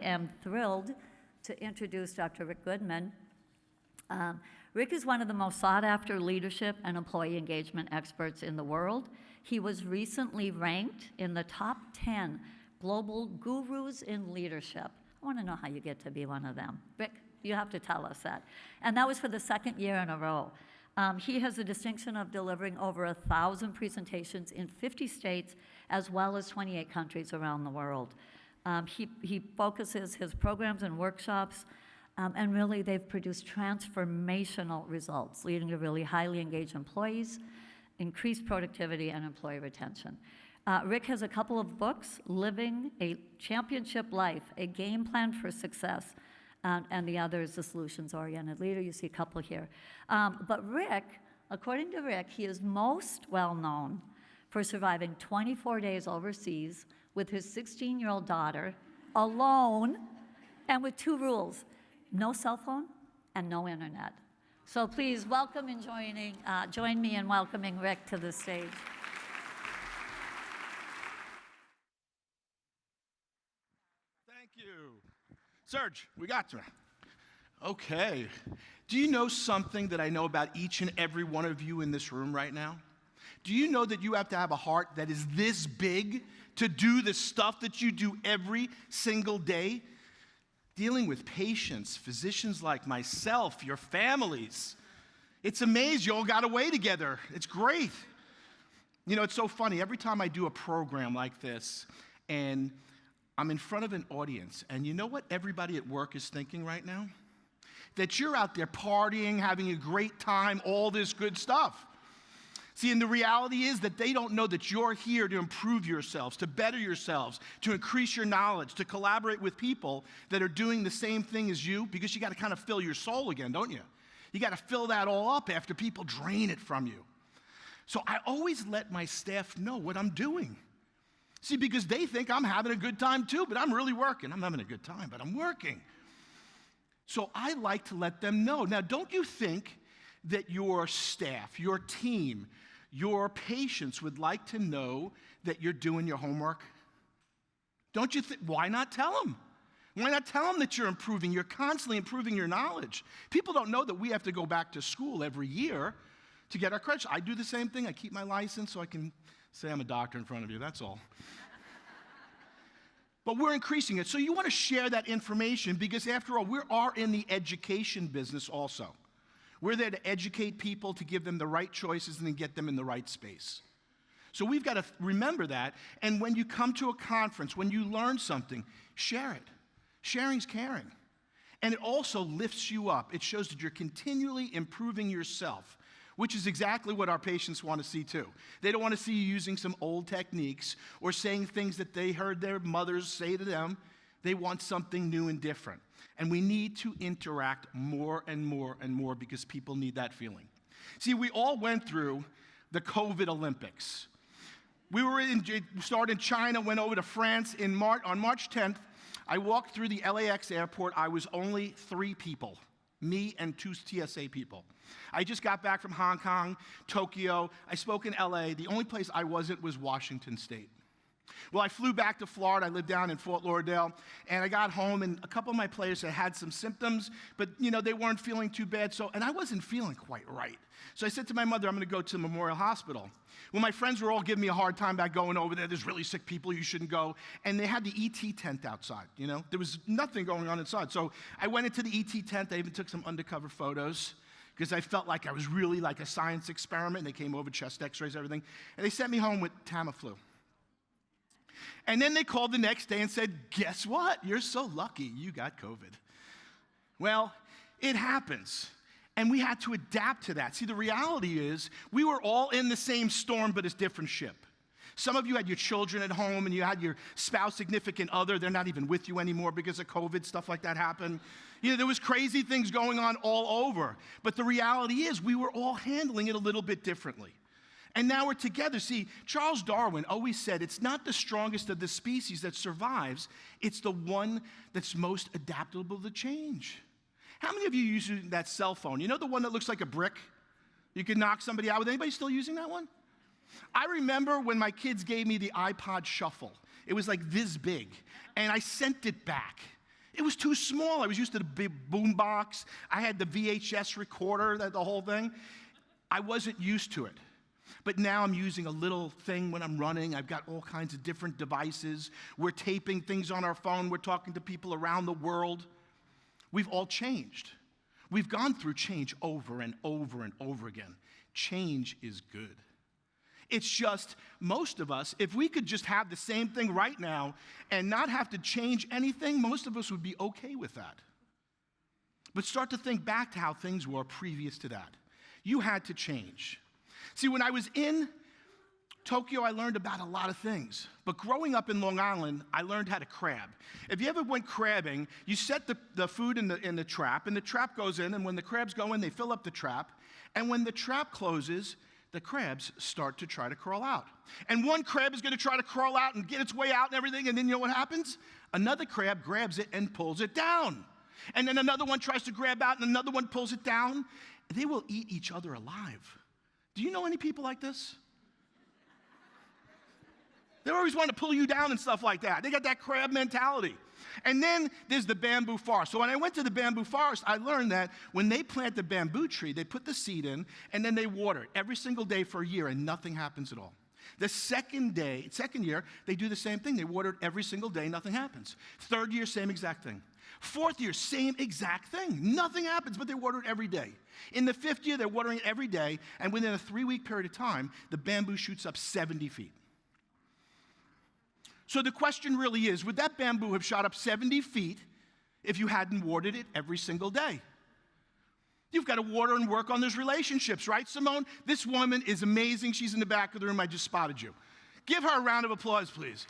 am thrilled to introduce Dr. Rick Goodman. Rick is one of the most sought-after leadership and employee engagement experts in the world. He was recently ranked in the top 10 global gurus in leadership. I want to know how you get to be one of them. Rick, you have to tell us that. And that was for the second year in a row. He has the distinction of delivering over 1,000 presentations in 50 states, as well as 28 countries around the world. He focuses his programs and workshops, and really they've produced transformational results, leading to really highly engaged employees, increased productivity, and employee retention. Rick has a couple of books, Living a Championship Life, A Game Plan for Success, and the other is The Solutions-Oriented Leader. You see a couple here. But Rick, according to Rick, he is most well known for surviving 24 days overseas with his 16-year-old daughter, alone, and with 2 rules: no cell phone and no internet. So please welcome and join me in welcoming Rick to the stage. Thank you. Serge, we got you. Okay. Do you know something that I know about each and every one of you in this room right now? Do you know that you have to have a heart that is this big to do the stuff that you do every single day? Dealing with patients, physicians like myself, your families. It's amazing you all got away together. It's great. You know, it's so funny. Every time I do a program like this and I'm in front of an audience, and you know what everybody at work is thinking right now? That you're out there partying, having a great time, all this good stuff. See, and the reality is that they don't know that you're here to improve yourselves, to better yourselves, to increase your knowledge, to collaborate with people that are doing the same thing as you, because you got to kind of fill your soul again, don't you? You got to fill that all up after people drain it from you. So I always let my staff know what I'm doing. See, because they think I'm having a good time too, but I'm really working. I'm having a good time, but I'm working. So I like to let them know. Now, don't you think that your staff, your team, your patients would like to know that you're doing your homework? Don't you think, why not tell them? Why not tell them that you're improving? You're constantly improving your knowledge. People don't know that we have to go back to school every year to get our credentials. I do the same thing. I keep my license so I can say I'm a doctor in front of you, that's all. But we're increasing it. So you want to share that information because after all, we are in the education business also. We're there to educate people, to give them the right choices and then get them in the right space. So we've got to remember that. And when you come to a conference, when you learn something, share it. Sharing's caring. And it also lifts you up. It shows that you're continually improving yourself, which is exactly what our patients want to see too. They don't want to see you using some old techniques or saying things that they heard their mothers say to them. They want something new and different. And we need to interact more and more and more because people need that feeling. See, we all went through the COVID Olympics. We started in China, went over to France on March 10th. I walked through the LAX airport. I was only 3 people, me and 2 TSA people. I just got back from Hong Kong, Tokyo. I spoke in LA. The only place I wasn't was Washington State. Well, I flew back to Florida. I lived down in Fort Lauderdale, and I got home, and a couple of my players had some symptoms, but, you know, they weren't feeling too bad, and I wasn't feeling quite right. So I said to my mother, I'm going to go to Memorial Hospital. Well, my friends were all giving me a hard time about going over there. There's really sick people. You shouldn't go. And they had the ET tent outside, you know. There was nothing going on inside. So I went into the ET tent. I even took some undercover photos because I felt like I was really like a science experiment. And they came over, chest x-rays, everything. And they sent me home with Tamiflu. And then they called the next day and said, guess what? You're so lucky you got COVID. Well, it happens. And we had to adapt to that. See, the reality is we were all in the same storm, but it's a different ship. Some of you had your children at home and you had your spouse, significant other. They're not even with you anymore because of COVID, stuff like that happened. You know, there was crazy things going on all over. But the reality is we were all handling it a little bit differently. And now we're together. See, Charles Darwin always said it's not the strongest of the species that survives, it's the one that's most adaptable to change. How many of you use that cell phone? You know the one that looks like a brick? You can knock somebody out with. Anybody still using that one? I remember when my kids gave me the iPod Shuffle. It was like this big, and I sent it back. It was too small. I was used to the big boom box. I had the VHS recorder, the whole thing. I wasn't used to it. But now I'm using a little thing when I'm running. I've got all kinds of different devices. We're taping things on our phone. We're talking to people around the world. We've all changed. We've gone through change over and over and over again. Change is good. It's just, most of us, if we could just have the same thing right now and not have to change anything, most of us would be okay with that. But start to think back to how things were previous to that. You had to change. See, when I was in Tokyo, I learned about a lot of things. But growing up in Long Island, I learned how to crab. If you ever went crabbing, you set the food in the trap, and the trap goes in, and when the crabs go in, they fill up the trap. And when the trap closes, the crabs start to try to crawl out. And one crab is going to try to crawl out and get its way out and everything, and then you know what happens? Another crab grabs it and pulls it down. And then another one tries to grab out, and another one pulls it down. They will eat each other alive. Do you know any people like this? They always want to pull you down and stuff like that. They got that crab mentality. And then there's the bamboo forest. So when I went to the bamboo forest, I learned that when they plant the bamboo tree, they put the seed in, and then they water it every single day for a year, and nothing happens at all. The second year, they do the same thing. They water it every single day, nothing happens. Third year, same exact thing. Fourth year, same exact thing. Nothing happens, but they water it every day. In the fifth year, they're watering it every day, and within a 3-week period of time, the bamboo shoots up 70 feet. So the question really is, would that bamboo have shot up 70 feet if you hadn't watered it every single day? You've got to water and work on those relationships, right, Simone? This woman is amazing. She's in the back of the room. I just spotted you. Give her a round of applause, please.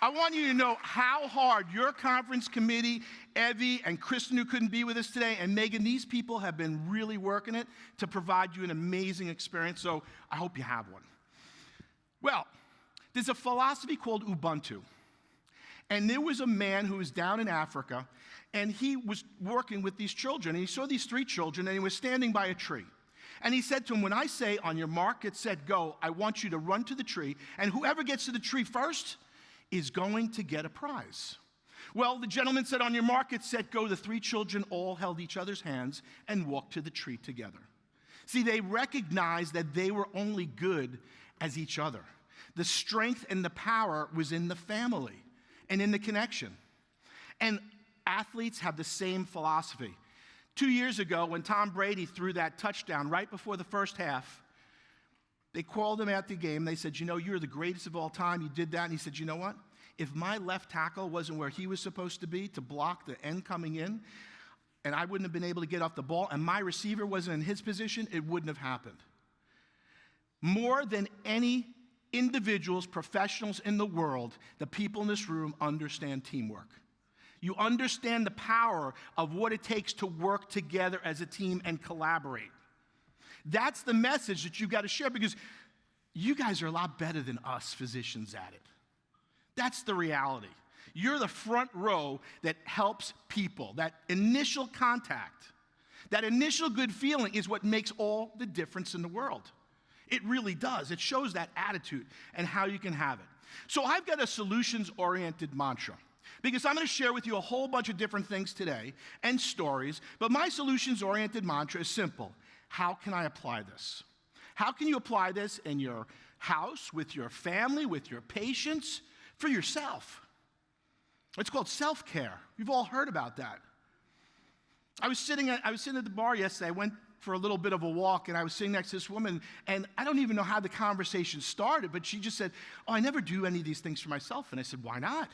I want you to know how hard your conference committee, Evie and Kristen, who couldn't be with us today, and Megan, these people have been really working it to provide you an amazing experience, so I hope you have one. Well, there's a philosophy called Ubuntu. And there was a man who was down in Africa, and he was working with these children. And he saw these 3 children, and he was standing by a tree. And he said to them, when I say, on your mark, get set, go, I want you to run to the tree, and whoever gets to the tree first is going to get a prize. Well, the gentleman said, on your mark, get set, go. The 3 children all held each other's hands and walked to the tree together. See, they recognized that they were only good as each other. The strength and the power was in the family and in the connection. And athletes have the same philosophy. 2 years ago, when Tom Brady threw that touchdown right before the first half, they called him at the game. They said, you know, you're the greatest of all time. You did that. And he said, you know what? If my left tackle wasn't where he was supposed to be to block the end coming in, and I wouldn't have been able to get off the ball, and my receiver wasn't in his position, it wouldn't have happened. More than any individuals, professionals in the world, the people in this room understand teamwork. You understand the power of what it takes to work together as a team and collaborate. That's the message that you've got to share, because you guys are a lot better than us physicians at it. That's the reality. You're the front row that helps people. That initial contact, that initial good feeling is what makes all the difference in the world. It really does. It shows that attitude and how you can have it. So I've got a solutions-oriented mantra, because I'm going to share with you a whole bunch of different things today and stories, but my solutions-oriented mantra is simple. How can I apply this? How can you apply this in your house, with your family, with your patients, for yourself? It's called self-care. You've all heard about that. I was sitting at the bar yesterday. I went for a little bit of a walk, and I was sitting next to this woman, and I don't even know how the conversation started, but she just said, oh, I never do any of these things for myself. And I said, why not?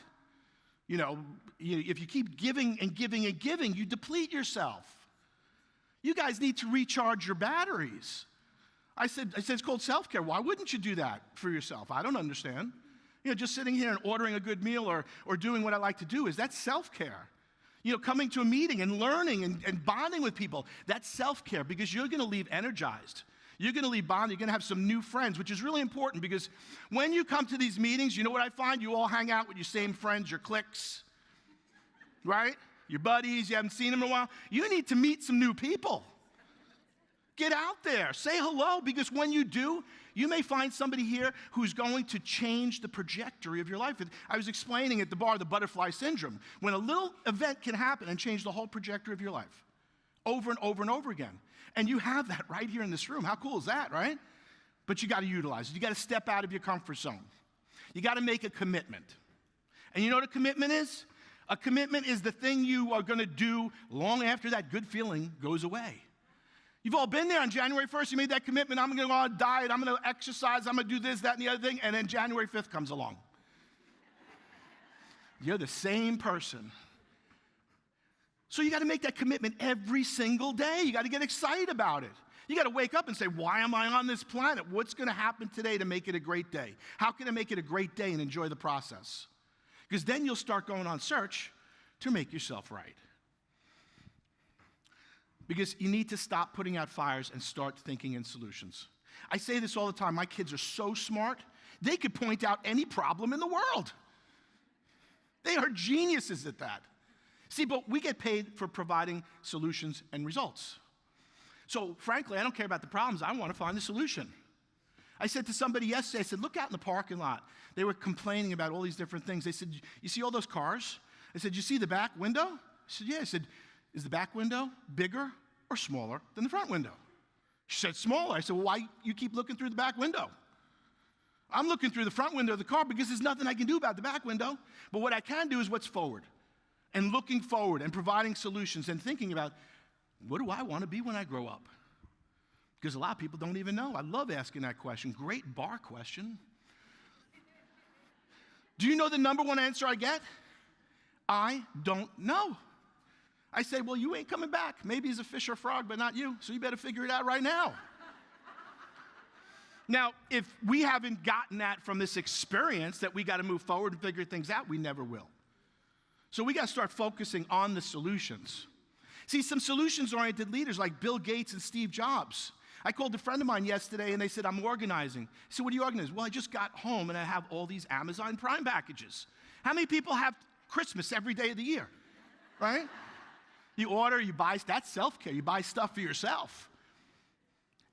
You know, if you keep giving and giving and giving, you deplete yourself. You guys need to recharge your batteries. I said, it's called self-care. Why wouldn't you do that for yourself? I don't understand. You know, just sitting here and ordering a good meal or doing what I like to do, is that self-care? You know, coming to a meeting and learning and bonding with people, that's self-care, because you're going to leave energized. You're going to leave bonded. You're going to have some new friends, which is really important, because when you come to these meetings, you know what I find? You all hang out with your same friends, your cliques, right? Your buddies, you haven't seen them in a while. You need to meet some new people. Get out there. Say hello, because when you do, You may find somebody here who's going to change the trajectory of your life. I was explaining at the bar the butterfly syndrome, when a little event can happen and change the whole trajectory of your life over and over and over again. And you have that right here in this room. How cool is that, right? But you got to utilize it. You got to step out of your comfort zone. You got to make a commitment. And you know what a commitment is? A commitment is the thing you are going to do long after that good feeling goes away. You've all been there on January 1st. You made that commitment. I'm going to go on a diet. I'm going to exercise. I'm going to do this, that, and the other thing. And then January 5th comes along. You're the same person. So you got to make that commitment every single day. You got to get excited about it. You got to wake up and say, why am I on this planet? What's going to happen today to make it a great day? How can I make it a great day and enjoy the process? Because then you'll start going on search to make yourself right. Because you need to stop putting out fires and start thinking in solutions. I say this all the time. My kids are so smart, they could point out any problem in the world. They are geniuses at that. See, but we get paid for providing solutions and results. So frankly, I don't care about the problems. I want to find the solution. I said to somebody yesterday, I said, look out in the parking lot. They were complaining about all these different things. They said, you see all those cars? I said, you see the back window? I said, yeah. I said, is the back window bigger or smaller than the front window? She said, smaller. I said, well, why you keep looking through the back window? I'm looking through the front window of the car because there's nothing I can do about the back window. But what I can do is what's forward. And looking forward and providing solutions and thinking about, what do I want to be when I grow up? Because a lot of people don't even know. I love asking that question. Great bar question. Do you know the number one answer I get? I don't know. I say, well, you ain't coming back. Maybe he's a fish or frog, but not you. So you better figure it out right now. Now, if we haven't gotten that from this experience that we got to move forward and figure things out, we never will. So we got to start focusing on the solutions. See, some solutions-oriented leaders like Bill Gates and Steve Jobs. I called a friend of mine yesterday, and they said, I'm organizing. I said, what are you organizing? Well, I just got home, and I have all these Amazon Prime packages. How many people have Christmas every day of the year, right? You order, you buy, that's self-care. You buy stuff for yourself.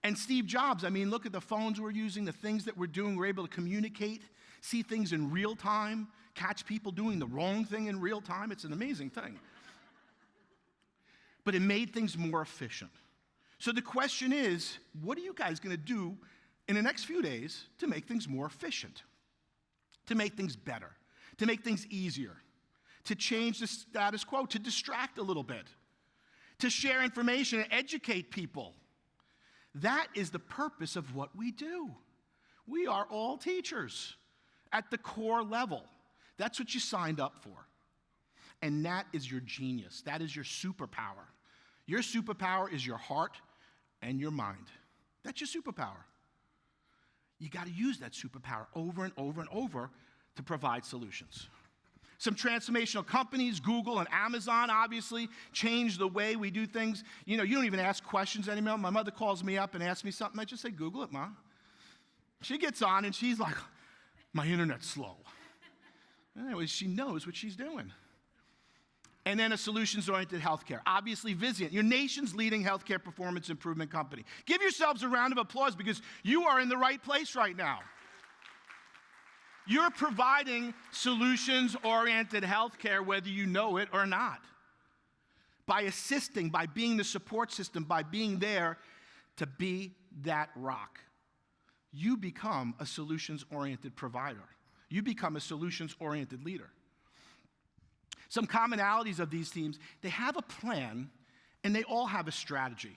And Steve Jobs, I mean, look at the phones we're using, the things that we're doing. We're able to communicate, see things in real time, catch people doing the wrong thing in real time. It's an amazing thing. But it made things more efficient. So the question is, what are you guys going to do in the next few days to make things more efficient, to make things better, to make things easier, to change the status quo, to distract a little bit, to share information and educate people? That is the purpose of what we do. We are all teachers at the core level. That's what you signed up for. And that is your genius. That is your superpower. Your superpower is your heart and your mind. That's your superpower. You got to use that superpower over and over and over to provide solutions. Some transformational companies, Google and Amazon, obviously, changed the way we do things. You know, you don't even ask questions anymore. My mother calls me up and asks me something. I just say, Google it, Ma. She gets on and she's like, my internet's slow. Anyways, she knows what she's doing. And then a solutions-oriented healthcare. Obviously, Vizient, your nation's leading healthcare performance improvement company. Give yourselves a round of applause because you are in the right place right now. You're providing solutions-oriented healthcare whether you know it or not. By assisting, by being the support system, by being there to be that rock. You become a solutions-oriented provider. You become a solutions-oriented leader. Some commonalities of these teams, they have a plan and they all have a strategy.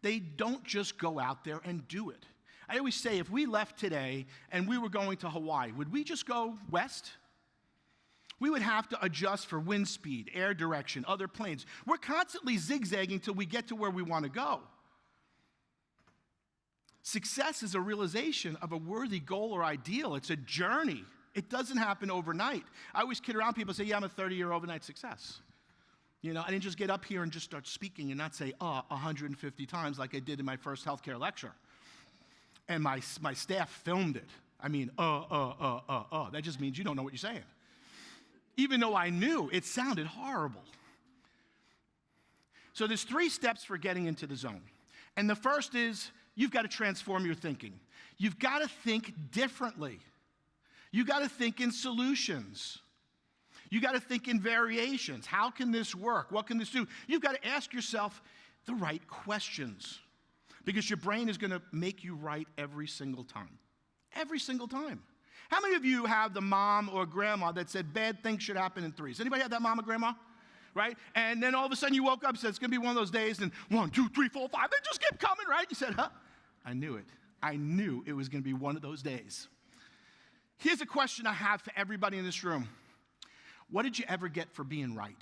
They don't just go out there and do it. I always say if we left today and we were going to Hawaii, would we just go west? We would have to adjust for wind speed, air direction, other planes. We're constantly zigzagging till we get to where we want to go. Success is a realization of a worthy goal or ideal. It's a journey. It doesn't happen overnight. I always kid around people and say, yeah, I'm a 30-year overnight success. You know, I didn't just get up here and just start speaking and not say, 150 times like I did in my first healthcare lecture. And my staff filmed it. I mean, That just means you don't know what you're saying. Even though I knew, it sounded horrible. So there's 3 steps for getting into the zone. And the first is you've got to transform your thinking. You've got to think differently. You've got to think in solutions. You've got to think in variations. How can this work? What can this do? You've got to ask yourself the right questions, because your brain is going to make you right every single time. Every single time. How many of you have the mom or grandma that said bad things should happen in threes? Anybody have that mom or grandma? Right? And then all of a sudden you woke up and said, it's going to be one of those days, and 1, 2, 3, 4, 5, they just kept coming, right? You said, huh? I knew it. I knew it was going to be one of those days. Here's a question I have for everybody in this room. What did you ever get for being right?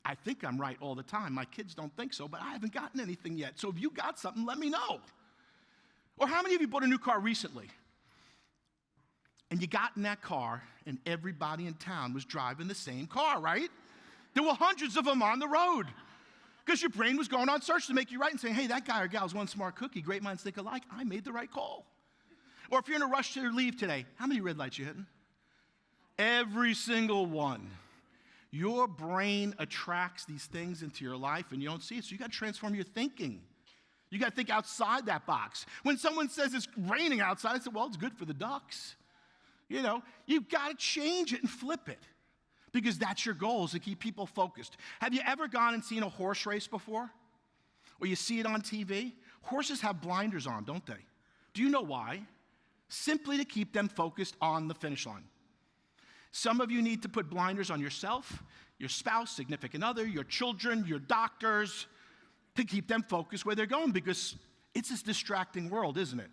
I think I'm right all the time. My kids don't think so, but I haven't gotten anything yet. So if you got something, let me know. Or how many of you bought a new car recently? And you got in that car, and everybody in town was driving the same car, right? There were hundreds of them on the road, because your brain was going on search to make you right and saying, hey, that guy or gal's one smart cookie. Great minds think alike. I made the right call. Or if you're in a rush to leave today, how many red lights you hitting? Every single one. Your brain attracts these things into your life, and you don't see it, so you got to transform your thinking. You got to think outside that box. When someone says it's raining outside, I say, well, it's good for the ducks. You know, you've got to change it and flip it, because that's your goal, is to keep people focused. Have you ever gone and seen a horse race before? Or you see it on TV? Horses have blinders on, don't they? Do you know why? Simply to keep them focused on the finish line. Some of you need to put blinders on yourself, your spouse, significant other, your children, your doctors, to keep them focused where they're going, because it's this distracting world, isn't it?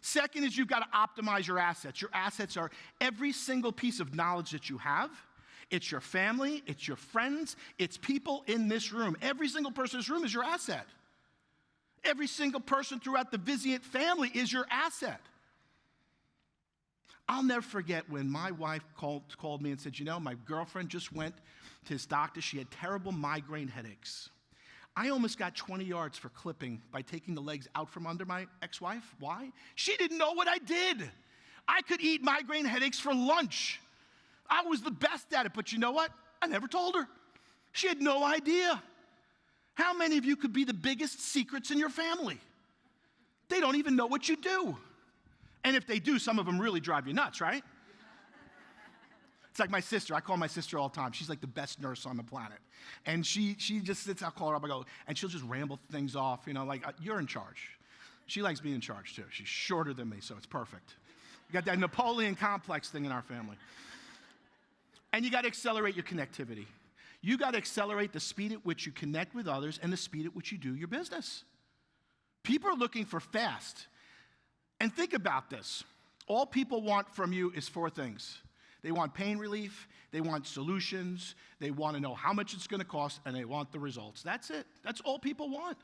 Second is you've got to optimize your assets. Your assets are every single piece of knowledge that you have. It's your family, it's your friends, it's people in this room. Every single person in this room is your asset. Every single person throughout the Vizient family is your asset. I'll never forget when my wife called me and said, you know, my girlfriend just went to his doctor. She had terrible migraine headaches. I almost got 20 yards for clipping by taking the legs out from under my ex-wife. Why? She didn't know what I did. I could eat migraine headaches for lunch. I was the best at it, but you know what? I never told her. She had no idea. How many of you could be the biggest secrets in your family? They don't even know what you do. And if they do, some of them really drive you nuts, right? It's like my sister. I call my sister all the time. She's like the best nurse on the planet. And she just sits, I'll call her up, I go, and she'll just ramble things off, you know, like, you're in charge. She likes being in charge, too. She's shorter than me, so it's perfect. We got that Napoleon complex thing in our family. And you got to accelerate your connectivity. You got to accelerate the speed at which you connect with others and the speed at which you do your business. People are looking for fast. And think about this. All people want from you is 4 things. They want pain relief, they want solutions, they want to know how much it's going to cost, and they want the results. That's it. That's all people want.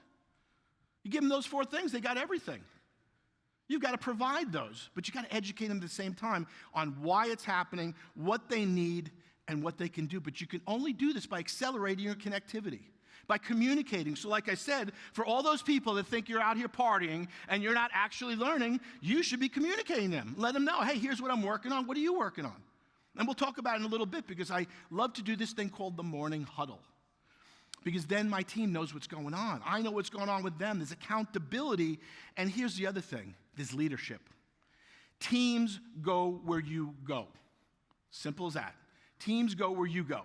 You give them those 4 things, they got everything. You've got to provide those, but you got to educate them at the same time on why it's happening, what they need, and what they can do. But you can only do this by accelerating your connectivity, by communicating. So like I said, for all those people that think you're out here partying and you're not actually learning, you should be communicating them. Let them know, hey, here's what I'm working on. What are you working on? And we'll talk about it in a little bit, because I love to do this thing called the morning huddle. Because then my team knows what's going on. I know what's going on with them. There's accountability. And here's the other thing. There's leadership. Teams go where you go. Simple as that. Teams go where you go.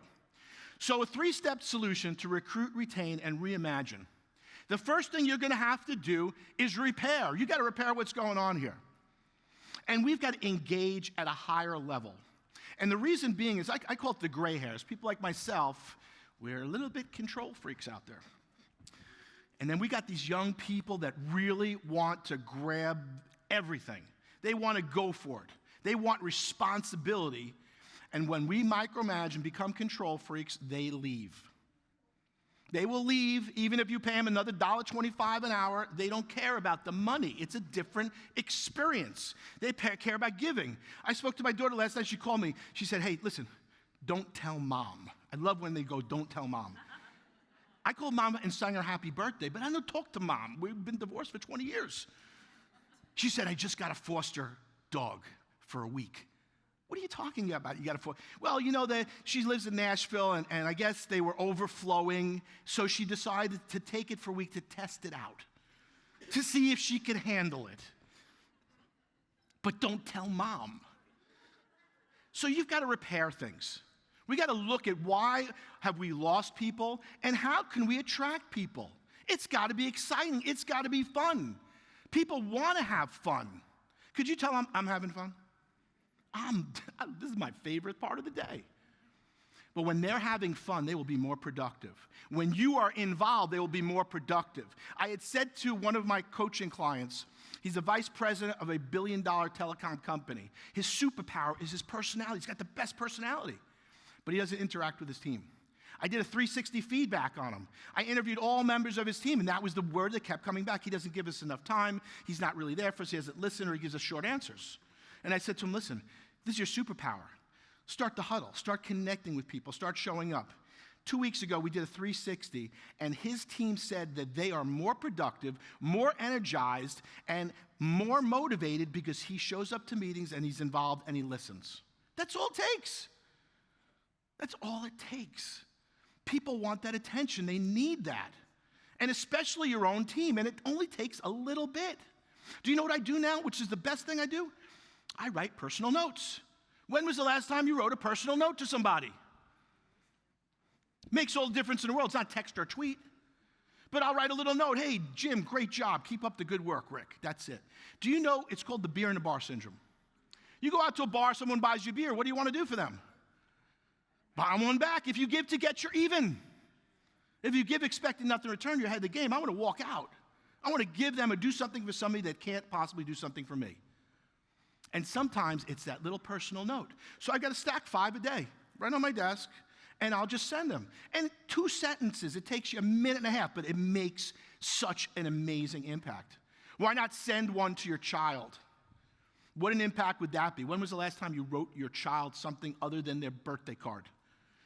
So a 3-step solution to recruit, retain, and reimagine. The first thing you're going to have to do is repair. You got to repair what's going on here. And we've got to engage at a higher level. And the reason being is, I call it the gray hairs. People like myself, we're a little bit control freaks out there. And then we got these young people that really want to grab everything. They want to go for it. They want responsibility. And when we micromanage and become control freaks, they leave. They will leave even if you pay them another $1.25 an hour. They don't care about the money. It's a different experience. They care about giving. I spoke to my daughter last night. She called me. She said, hey, listen, don't tell mom. I love when they go, don't tell mom. I called mom and sang her happy birthday, but I don't talk to mom. We've been divorced for 20 years. She said, I just got a foster dog for a week. What are you talking about? You got to, well, you know, she lives in Nashville, and I guess they were overflowing, so she decided to take it for a week to test it out. to see if she could handle it. But don't tell mom. So you've got to repair things. We got to look at why have we lost people and how can we attract people. It's got to be exciting. It's got to be fun. People want to have fun. Could you tell I'm having fun? This is my favorite part of the day. But when they're having fun, they will be more productive. When you are involved, they will be more productive. I had said to one of my coaching clients, he's a vice president of a billion-dollar telecom company. His superpower is his personality. He's got the best personality, but he doesn't interact with his team. I did a 360 feedback on him. I interviewed all members of his team, and that was the word that kept coming back. He doesn't give us enough time. He's not really there for us. He doesn't listen, or he gives us short answers. And I said to him, listen, this is your superpower. Start the huddle. Start connecting with people. Start showing up. 2 weeks ago, we did a 360, and his team said that they are more productive, more energized, and more motivated because he shows up to meetings, and he's involved, and he listens. That's all it takes. That's all it takes. People want that attention. They need that. And especially your own team, and it only takes a little bit. Do you know what I do now, which is the best thing I do? I write personal notes. When was the last time you wrote a personal note to somebody? Makes all the difference in the world. It's not text or tweet. But I'll write a little note. Hey, Jim, great job. Keep up the good work, Rick. That's it. Do you know it's called the beer in the bar syndrome? You go out to a bar, someone buys you beer. What do you want to do for them? Buy them one back. If you give to get your even. If you give expecting nothing in return, you're ahead of the game. I want to walk out. I want to give them or do something for somebody that can't possibly do something for me. And sometimes it's that little personal note. So I got to stack 5 a day right on my desk, and I'll just send them. And 2 sentences, it takes you a minute and a half, but it makes such an amazing impact. Why not send one to your child? What an impact would that be? When was the last time you wrote your child something other than their birthday card?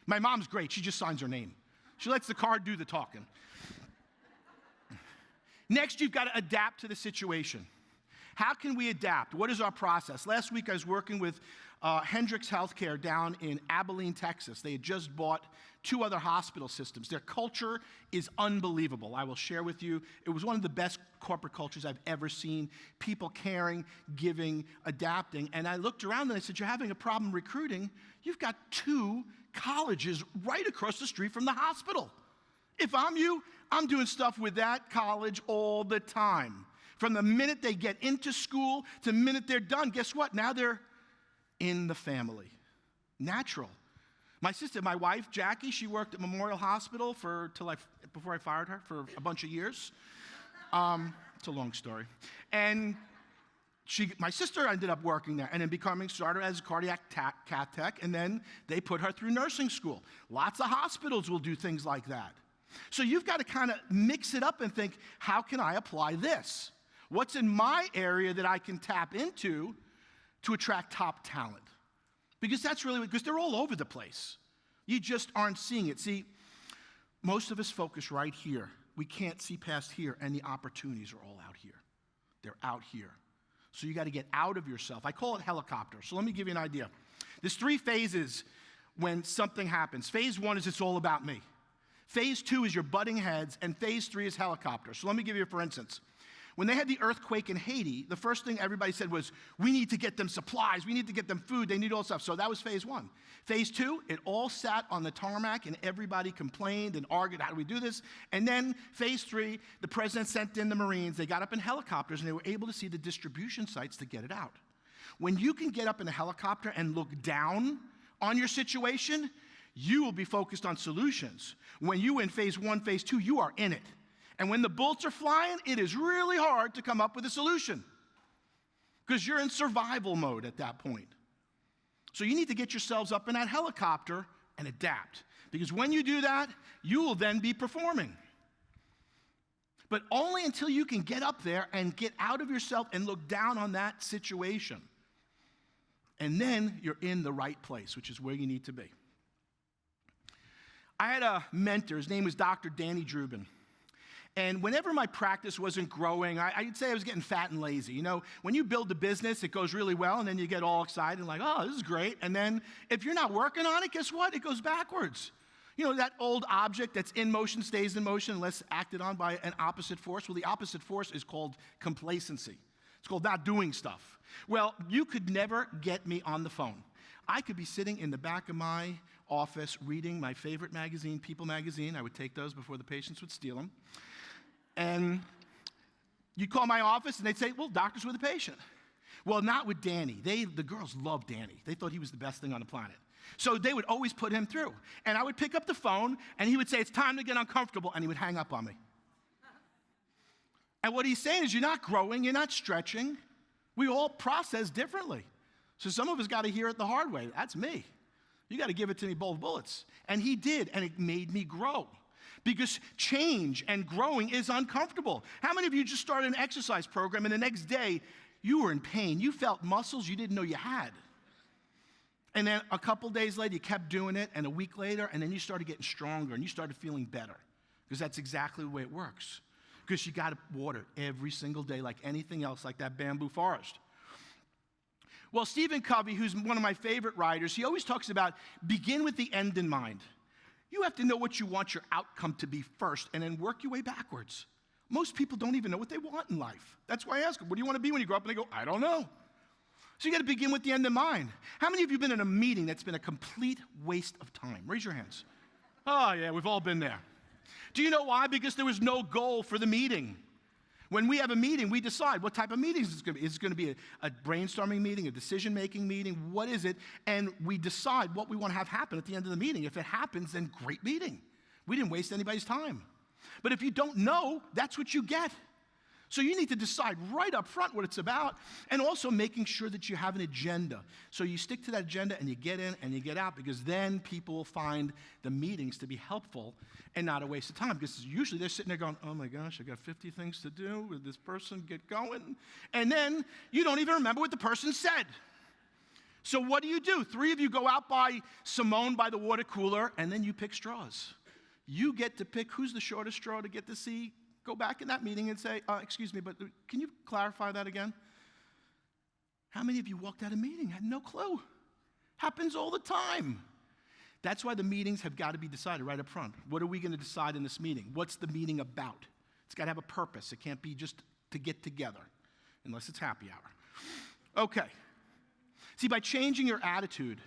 My mom's great. She just signs her name. She lets the card do the talking. Next, you've got to adapt to the situation. How can we adapt? What is our process? Last week, I was working with Hendricks Healthcare down in Abilene, Texas. They had just bought 2 other hospital systems. Their culture is unbelievable. I will share with you. It was one of the best corporate cultures I've ever seen. People caring, giving, adapting. And I looked around and I said, you're having a problem recruiting. You've got 2 colleges right across the street from the hospital. If I'm you, I'm doing stuff with that college all the time. From the minute they get into school to the minute they're done, guess what? Now they're in the family. Natural. My sister, my wife, Jackie, she worked at Memorial Hospital before I fired her for a bunch of years. It's a long story. And my sister ended up working there and then started as a cardiac cath tech, and then they put her through nursing school. Lots of hospitals will do things like that. So you've got to kind of mix it up and think, how can I apply this? What's in my area that I can tap into to attract top talent? Because because they're all over the place. You just aren't seeing it. See, most of us focus right here. We can't see past here, and the opportunities are all out here. They're out here. So you got to get out of yourself. I call it helicopter. So let me give you an idea. There's 3 phases when something happens. Phase 1 is it's all about me. Phase 2 is you're butting heads, and phase 3 is helicopter. So let me give you, for instance. When they had the earthquake in Haiti, the first thing everybody said was, we need to get them supplies, we need to get them food, they need all stuff. So that was phase 1. Phase 2, it all sat on the tarmac and everybody complained and argued, how do we do this? And then phase 3, the president sent in the Marines, they got up in helicopters and they were able to see the distribution sites to get it out. When you can get up in a helicopter and look down on your situation, you will be focused on solutions. When you in phase 1, phase 2, you are in it. And when the bullets are flying, it is really hard to come up with a solution because you're in survival mode at that point. So you need to get yourselves up in that helicopter and adapt, because when you do that, you will then be performing. But only until you can get up there and get out of yourself and look down on that situation. And then you're in the right place, which is where you need to be. I had a mentor. His name was Dr. Danny Drubin. And whenever my practice wasn't growing, I'd say I was getting fat and lazy. You know, when you build a business, it goes really well, and then you get all excited and like, oh, this is great. And then if you're not working on it, guess what? It goes backwards. You know, that old object that's in motion stays in motion unless acted on by an opposite force? Well, the opposite force is called complacency. It's called not doing stuff. Well, you could never get me on the phone. I could be sitting in the back of my office reading my favorite magazine, People magazine. I would take those before the patients would steal them. And you'd call my office and they'd say, well, doctor's with a patient. Well, not with Danny. The girls loved Danny. They thought he was the best thing on the planet. So they would always put him through. And I would pick up the phone and he would say, it's time to get uncomfortable, and he would hang up on me. And what he's saying is, you're not growing, you're not stretching. We all process differently. So some of us got to hear it the hard way. That's me. You got to give it to me both bullets. And he did, and it made me grow. Because change and growing is uncomfortable. How many of you just started an exercise program and the next day you were in pain? You felt muscles you didn't know you had. And then a couple days later, you kept doing it, and a week later, and then you started getting stronger, and you started feeling better. Because that's exactly the way it works. Because you got to water every single day like anything else, like that bamboo forest. Well, Stephen Covey, who's one of my favorite writers, he always talks about begin with the end in mind. You have to know what you want your outcome to be first, and then work your way backwards. Most people don't even know what they want in life. That's why I ask them, what do you want to be when you grow up? And they go, I don't know. So you got to begin with the end in mind. How many of you have been in a meeting that's been a complete waste of time? Raise your hands. Oh, yeah, we've all been there. Do you know why? Because there was no goal for the meeting. When we have a meeting, we decide what type of meeting is it going to be. Is it going to be a brainstorming meeting, a decision-making meeting? What is it? And we decide what we want to have happen at the end of the meeting. If it happens, then great meeting. We didn't waste anybody's time. But if you don't know, that's what you get. So you need to decide right up front what it's about, and also making sure that you have an agenda. So you stick to that agenda and you get in and you get out, because then people will find the meetings to be helpful and not a waste of time. Because usually they're sitting there going, oh my gosh, I got 50 things to do with this person, get going. And then you don't even remember what the person said. So what do? 3 of you go out by Simone by the water cooler, and then you pick straws. You get to pick who's the shortest straw to get to see. Go back in that meeting and say, excuse me, but can you clarify that again? How many of you walked out of a meeting, had no clue? Happens all the time. That's why the meetings have got to be decided right up front. What are we going to decide in this meeting? What's the meeting about? It's got to have a purpose. It can't be just to get together, unless it's happy hour. Okay. See, by changing your attitude,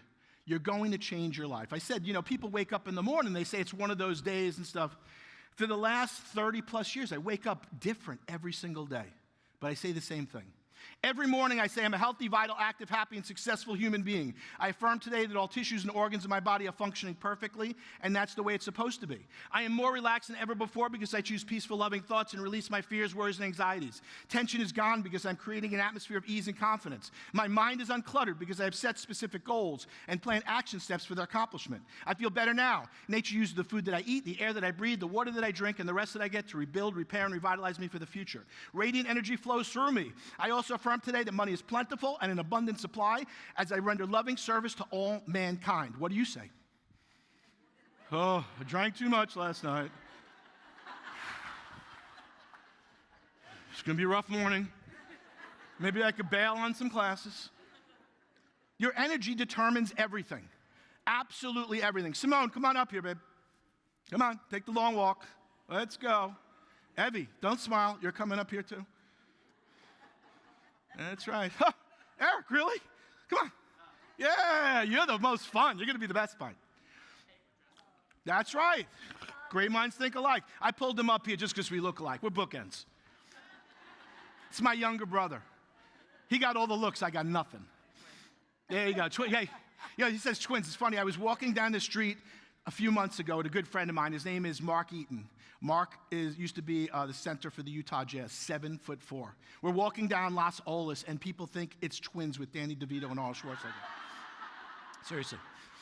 you're going to change your life. I said, people wake up in the morning, they say it's one of those days and stuff. For the last 30 plus years, I wake up different every single day, but I say the same thing. Every morning I say I'm a healthy, vital, active, happy, and successful human being. I affirm today that all tissues and organs of my body are functioning perfectly, and that's the way it's supposed to be. I am more relaxed than ever before because I choose peaceful, loving thoughts and release my fears, worries, and anxieties. Tension is gone because I'm creating an atmosphere of ease and confidence. My mind is uncluttered because I have set specific goals and planned action steps for their accomplishment. I feel better now. Nature uses the food that I eat, the air that I breathe, the water that I drink, and the rest that I get to rebuild, repair, and revitalize me for the future. Radiant energy flows through me. I also affirm today that money is plentiful and in abundant supply as I render loving service to all mankind. What do you say? Oh, I drank too much last night. It's going to be a rough morning. Maybe I could bail on some classes. Your energy determines everything. Absolutely everything. Simone, come on up here, babe. Come on, take the long walk. Let's go. Evie, don't smile. You're coming up here too. That's right. Huh, Eric, really? Come on. Yeah, you're the most fun. You're going to be the best part. That's right. Great minds think alike. I pulled him up here just because we look alike. We're bookends. It's my younger brother. He got all the looks. I got nothing. There you go. Hey, he says twins. It's funny. I was walking down the street a few months ago with a good friend of mine. His name is Mark Eaton. Mark used to be the center for the Utah Jazz, 7'4". We're walking down Los Olas, and people think it's twins with Danny DeVito and Arnold Schwarzenegger. Seriously.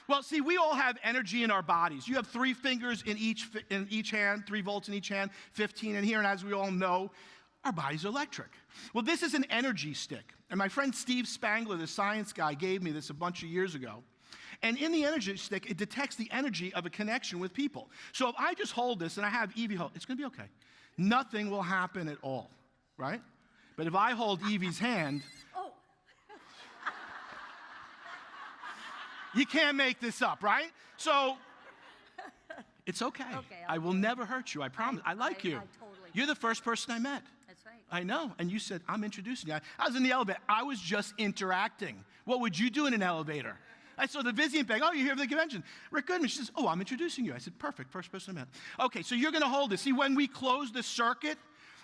Well, see, we all have energy in our bodies. You have 3 fingers in each hand, 3 volts in each hand, 15 in here, and as we all know, our bodies are electric. Well, this is an energy stick, and my friend Steve Spangler, the science guy, gave me this a bunch of years ago. And in the energy stick, it detects the energy of a connection with people. So if I just hold this and I have Evie hold, it's going to be okay. Nothing will happen at all, right? But if I hold Evie's hand, you can't make this up, right? So It's okay. Okay, I will never hurt you, I promise. I like you. I totally You're the first person I met. That's right. I know. And you said, I'm introducing you. I was in the elevator. I was just interacting. What would you do in an elevator? I saw the Vizient bag. Oh, you're here for the convention. Rick Goodman. She says, oh, I'm introducing you. I said, perfect. First person I met. Okay, so you're going to hold this. See, when we close the circuit,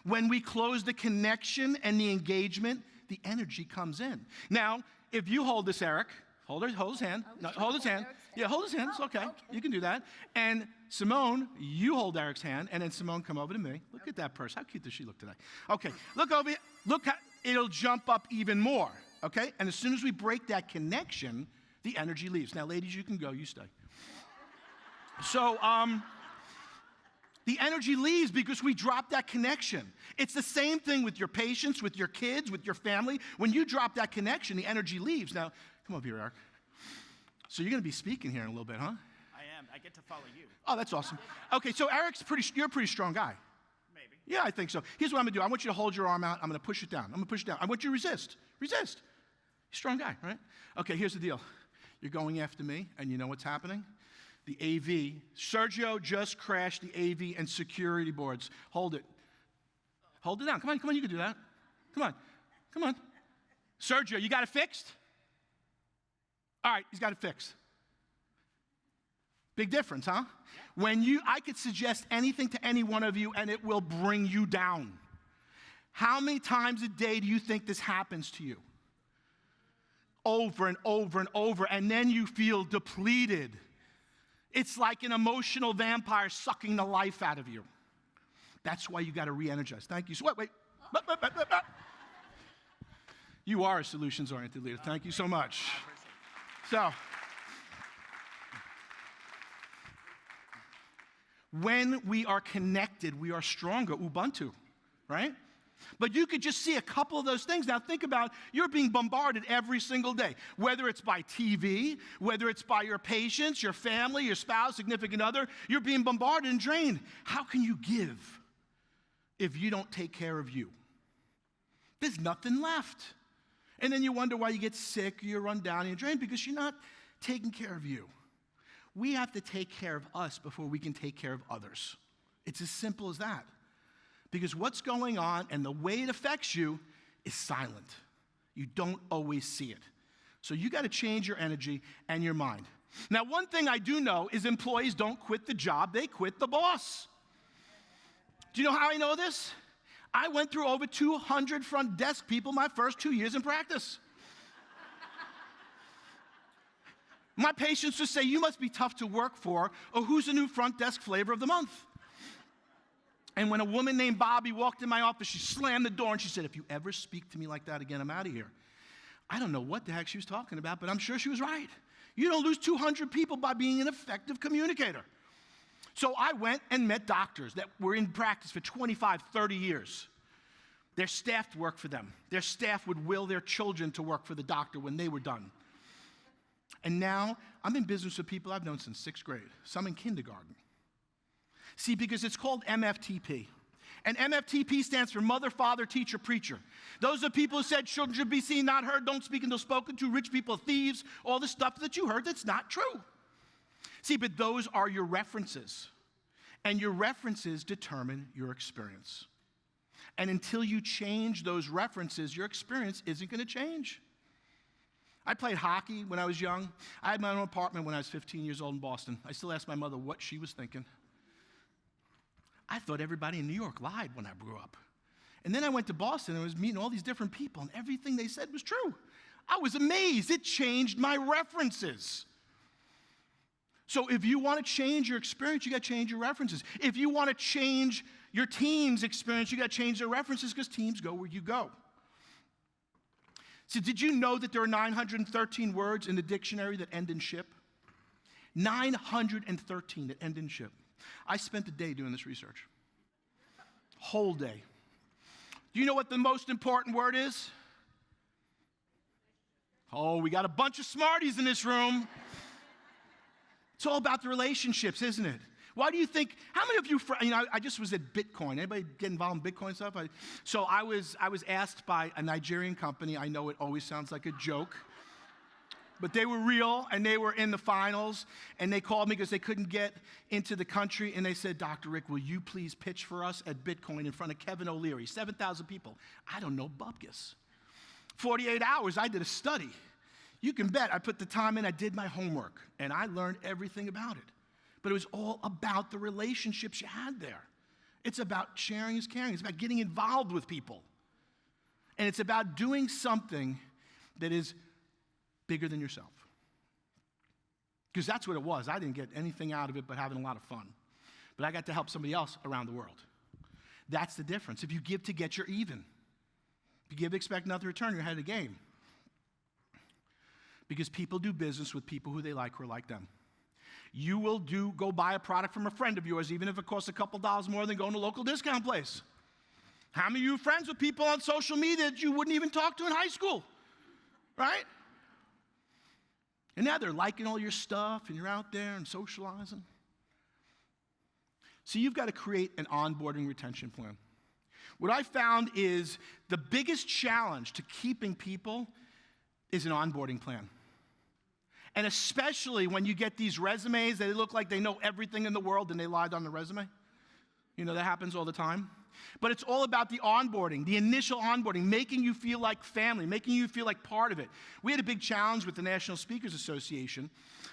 when we close the connection and the engagement, the energy comes in. Now, if you hold this, Eric, hold his hand. No, hold his hand. Yeah, hold his hand. It's okay. You can do that. And Simone, you hold Eric's hand, and then Simone, come over to me. Look at that purse. How cute does she look today? Okay, look over here. Look how it'll jump up even more, okay? And as soon as we break that connection, the energy leaves. Now, ladies, you can go. You stay. So, the energy leaves because we drop that connection. It's the same thing with your patients, with your kids, with your family. When you drop that connection, the energy leaves. Now, come over here, Eric. So you're going to be speaking here in a little bit, huh? I am. I get to follow you. Oh, that's awesome. Okay, so Eric's you're a pretty strong guy. Maybe. Yeah, I think so. Here's what I'm going to do. I want you to hold your arm out. I'm going to push it down. I'm going to push it down. I want you to resist. Resist. You're a strong guy, right? Okay, here's the deal. You're going after me, and you know what's happening? The AV. Sergio just crashed the AV and security boards. Hold it. Hold it down. Come on, you can do that. Come on. Sergio, you got it fixed? All right, he's got it fixed. Big difference, huh? Yeah. I could suggest anything to any one of you and it will bring you down. How many times a day do you think this happens to you? Over and over and over, and then you feel depleted. It's like an emotional vampire sucking the life out of you. That's why you got to re-energize. Thank you. So wait. You are a solutions-oriented leader. Thank you so much. So, when we are connected, we are stronger. Ubuntu, right? But you could just see a couple of those things. Now think about, you're being bombarded every single day, whether it's by TV, whether it's by your patients, your family, your spouse, significant other, you're being bombarded and drained. How can you give if you don't take care of you? There's nothing left. And then you wonder why you get sick, or you run down, and you're drained because you're not taking care of you. We have to take care of us before we can take care of others. It's as simple as that. Because what's going on and the way it affects you is silent. You don't always see it. So you got to change your energy and your mind. Now, one thing I do know is employees don't quit the job, they quit the boss. Do you know how I know this? I went through over 200 front desk people my first 2 years in practice. My patients would say, you must be tough to work for, or who's the new front desk flavor of the month? And when a woman named Bobby walked in my office, she slammed the door and she said, if you ever speak to me like that again, I'm out of here. I don't know what the heck she was talking about, but I'm sure she was right. You don't lose 200 people by being an effective communicator. So I went and met doctors that were in practice for 25, 30 years. Their staff worked for them. Their staff would will their children to work for the doctor when they were done. And now I'm in business with people I've known since 6th grade, some in kindergarten. See, because it's called MFTP. And MFTP stands for Mother, Father, Teacher, Preacher. Those are people who said children should be seen, not heard, don't speak until spoken to, rich people, thieves, all the stuff that you heard that's not true. See, but those are your references. And your references determine your experience. And until you change those references, your experience isn't going to change. I played hockey when I was young. I had my own apartment when I was 15 years old in Boston. I still ask my mother what she was thinking. I thought everybody in New York lied when I grew up. And then I went to Boston and I was meeting all these different people, and everything they said was true. I was amazed. It changed my references. So if you want to change your experience, you got to change your references. If you want to change your team's experience, you got to change their references, because teams go where you go. So did you know that there are 913 words in the dictionary that end in ship? 913 that end in ship. I spent a day doing this research. Whole day. Do you know what the most important word is? Oh, we got a bunch of smarties in this room. It's all about the relationships, isn't it? Why do you think, how many of you, I just was at Bitcoin. Anybody get involved in Bitcoin stuff? So I was asked by a Nigerian company. I know it always sounds like a joke. But they were real, and they were in the finals, and they called me because they couldn't get into the country, and they said, Dr. Rick, will you please pitch for us at Bitcoin in front of Kevin O'Leary, 7,000 people. I don't know bupkis. 48 hours, I did a study. You can bet I put the time in, I did my homework, and I learned everything about it. But it was all about the relationships you had there. It's about sharing is caring. It's about getting involved with people. And it's about doing something that is bigger than yourself. Because that's what it was. I didn't get anything out of it but having a lot of fun. But I got to help somebody else around the world. That's the difference. If you give to get, you're even. If you give, expect nothing in return, you're ahead of the game. Because people do business with people who they like who are like them. You will go buy a product from a friend of yours, even if it costs a couple dollars more than going to a local discount place. How many of you are friends with people on social media that you wouldn't even talk to in high school? Right? And now they're liking all your stuff, and you're out there and socializing. So you've got to create an onboarding retention plan. What I found is the biggest challenge to keeping people is an onboarding plan. And especially when you get these resumes that look like they know everything in the world and they lied on the resume. You know, that happens all the time. But it's all about the onboarding, the initial onboarding, making you feel like family, making you feel like part of it. We had a big challenge with the National Speakers Association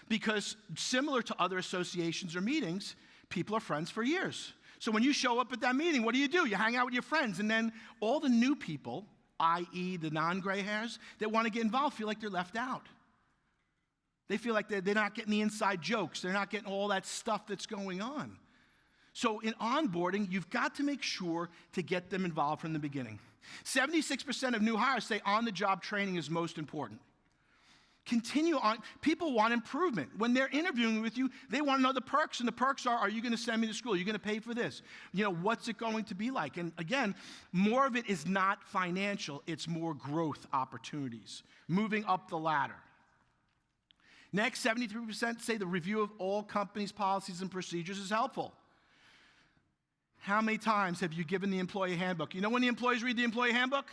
because similar to other associations or meetings, people are friends for years. So when you show up at that meeting, what do? You hang out with your friends, and then all the new people, i.e. the non-gray hairs, that want to get involved feel like they're left out. They feel like they're not getting the inside jokes. They're not getting all that stuff that's going on. So in onboarding, you've got to make sure to get them involved from the beginning. 76% of new hires say on-the-job training is most important. Continue on. People want improvement. When they're interviewing with you, they want to know the perks, and the perks are you going to send me to school? Are you going to pay for this? You know, what's it going to be like? And again, more of it is not financial. It's more growth opportunities, moving up the ladder. Next, 73% say the review of all companies' policies and procedures is helpful. How many times have you given the employee handbook? You know when the employees read the employee handbook?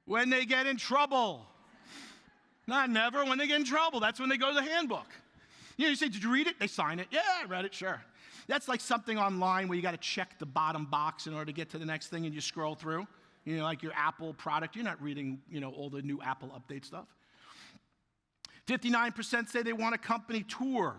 When they get in trouble. Not never, when they get in trouble. That's when they go to the handbook. You know, you say, did you read it? They sign it. Yeah, I read it, sure. That's like something online where you got to check the bottom box in order to get to the next thing and you scroll through. You know, like your Apple product. You're not reading, you know, all the new Apple update stuff. 59% say they want a company tour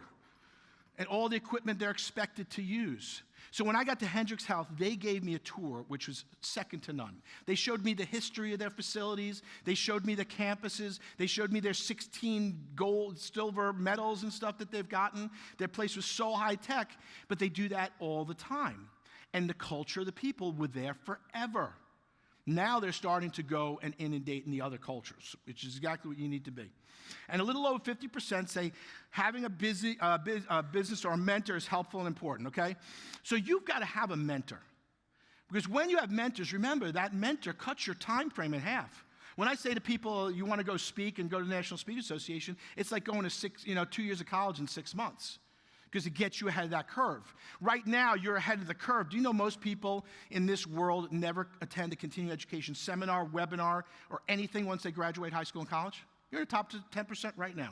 and all the equipment they're expected to use. So when I got to Hendricks Health, they gave me a tour, which was second to none. They showed me the history of their facilities. They showed me the campuses. They showed me their 16 gold, silver medals and stuff that they've gotten. Their place was so high tech, but they do that all the time. And the culture, the people were there forever. Now they're starting to go and inundate in the other cultures, which is exactly what you need to be. And a little over 50% say having a business or a mentor is helpful and important, okay? So you've got to have a mentor. Because when you have mentors, remember, that mentor cuts your time frame in half. When I say to people, you want to go speak and go to the National Speakers Association, it's like going to 2 years of college in 6 months. Because it gets you ahead of that curve. Right now, you're ahead of the curve. Do you know most people in this world never attend a continuing education seminar, webinar, or anything once they graduate high school and college? You're in the top 10% right now.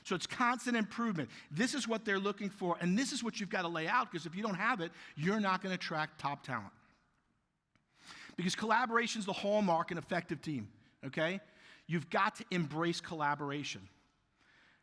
So it's constant improvement. This is what they're looking for, and this is what you've got to lay out, because if you don't have it, you're not going to attract top talent. Because collaboration is the hallmark in an effective team, okay? You've got to embrace collaboration.